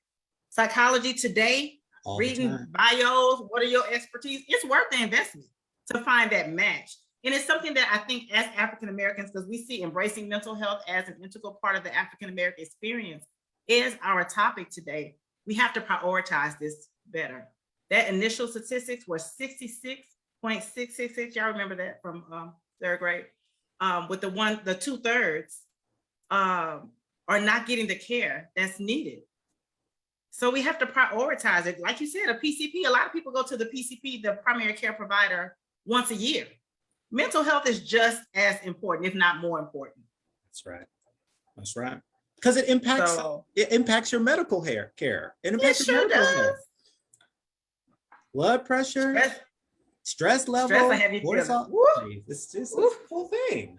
Psychology Today? All reading bios, what are your expertise? It's worth the investment to find that match. And it's something that I think as African-Americans, because we see embracing mental health as an integral part of the African-American experience is our topic today. We have to prioritize this better. That initial statistics were 66.666. Y'all remember that from third grade? With the 2/3 are not getting the care that's needed. So we have to prioritize it. Like you said, a PCP, a lot of people go to the PCP, the primary care provider, once a year. Mental health is just as important, if not more important. That's right. That's right. Because it impacts your medical care. It impacts your medical health. Blood pressure, stress level, cortisol. It's just the whole thing.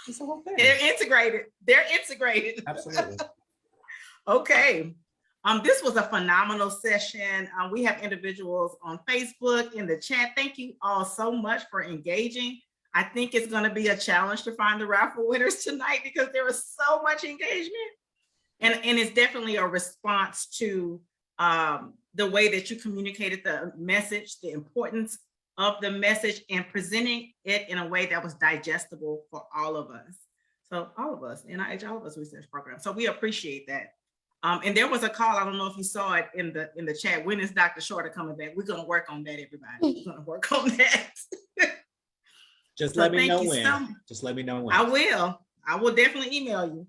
It's the whole thing. They're integrated. Absolutely. Okay. This was a phenomenal session. We have individuals on Facebook in the chat. Thank you all so much for engaging. I think it's going to be a challenge to find the raffle winners tonight because there was so much engagement. And it's definitely a response to the way that you communicated the message, the importance of the message, and presenting it in a way that was digestible for all of us. So all of us, NIH, all of us research program. So we appreciate that. And there was a call, I don't know if you saw it in the chat. When is Dr. Shorter coming back? We're going to work on that, everybody. We're going to work on that. Just let me know when. Just let me know when. I will definitely email you.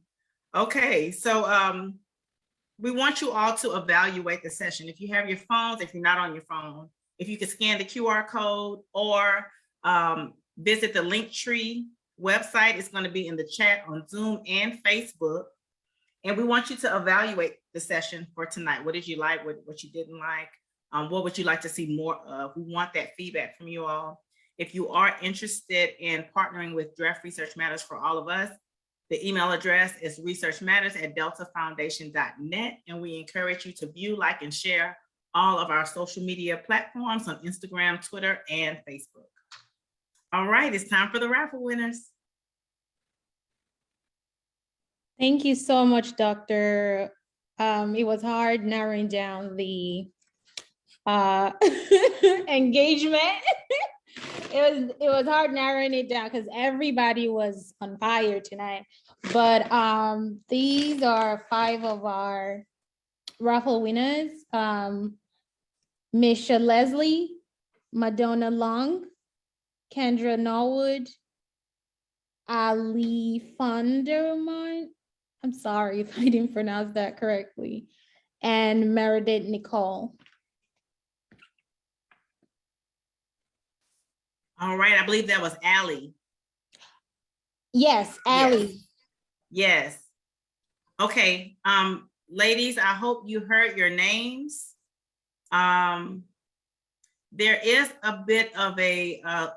Okay, so we want you all to evaluate the session. If you have your phones, if you're not on your phone, if you could scan the QR code or visit the Linktree website. It's going to be in the chat on Zoom and Facebook. And we want you to evaluate the session for tonight. What did you like? What you didn't like? What would you like to see more of? We want that feedback from you all. If you are interested in partnering with DREF Research Matters for all of us, the email address is researchmatters@deltafoundation.net. And we encourage you to view, like, and share all of our social media platforms on Instagram, Twitter, and Facebook. All right, it's time for the raffle winners. Thank you so much, Doctor. It was hard narrowing down the engagement. It was hard narrowing it down because everybody was on fire tonight. But these are 5 of our raffle winners. Misha Leslie, Madonna Long, Kendra Norwood, Ali Funderman. I'm sorry if I didn't pronounce that correctly. And Meredith Nicole. All right, I believe that was Allie. Yes, Allie. Yes. Okay, ladies, I hope you heard your names. There is a bit of a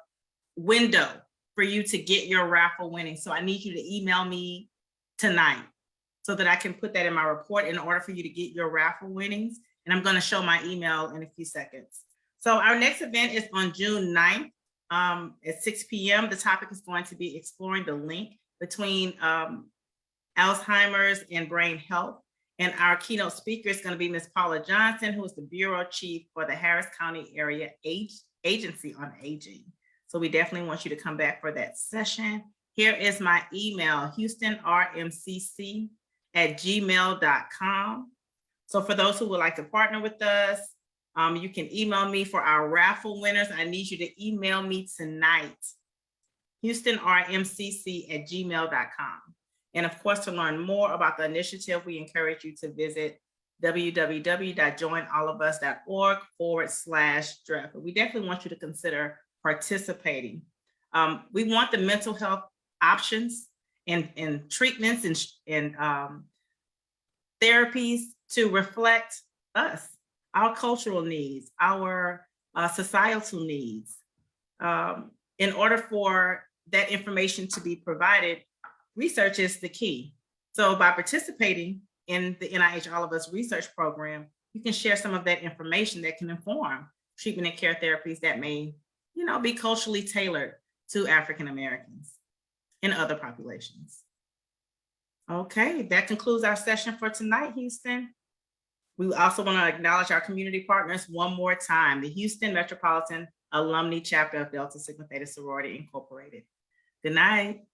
window for you to get your raffle winning. So I need you to email me tonight so that I can put that in my report in order for you to get your raffle winnings. And I'm going to show my email in a few seconds. So our next event is on June 9th at 6 p.m. The topic is going to be exploring the link between Alzheimer's and brain health. And our keynote speaker is going to be Ms. Paula Johnson, who is the Bureau Chief for the Harris County Area Agency on Aging. So we definitely want you to come back for that session. Here is my email, houstonrmcc@gmail.com. So for those who would like to partner with us, you can email me for our raffle winners. I need you to email me tonight, houstonrmcc@gmail.com. And of course, to learn more about the initiative, we encourage you to visit www.joinallofus.org/DREF. We definitely want you to consider participating. We want the mental health options and treatments and therapies to reflect us, our cultural needs, our societal needs. In order for that information to be provided, research is the key. So by participating in the NIH All of Us research program, you can share some of that information that can inform treatment and care therapies that may, be culturally tailored to African Americans and other populations. Okay, that concludes our session for tonight, Houston. We also want to acknowledge our community partners one more time, the Houston Metropolitan Alumni Chapter of Delta Sigma Theta Sorority Incorporated. Good night.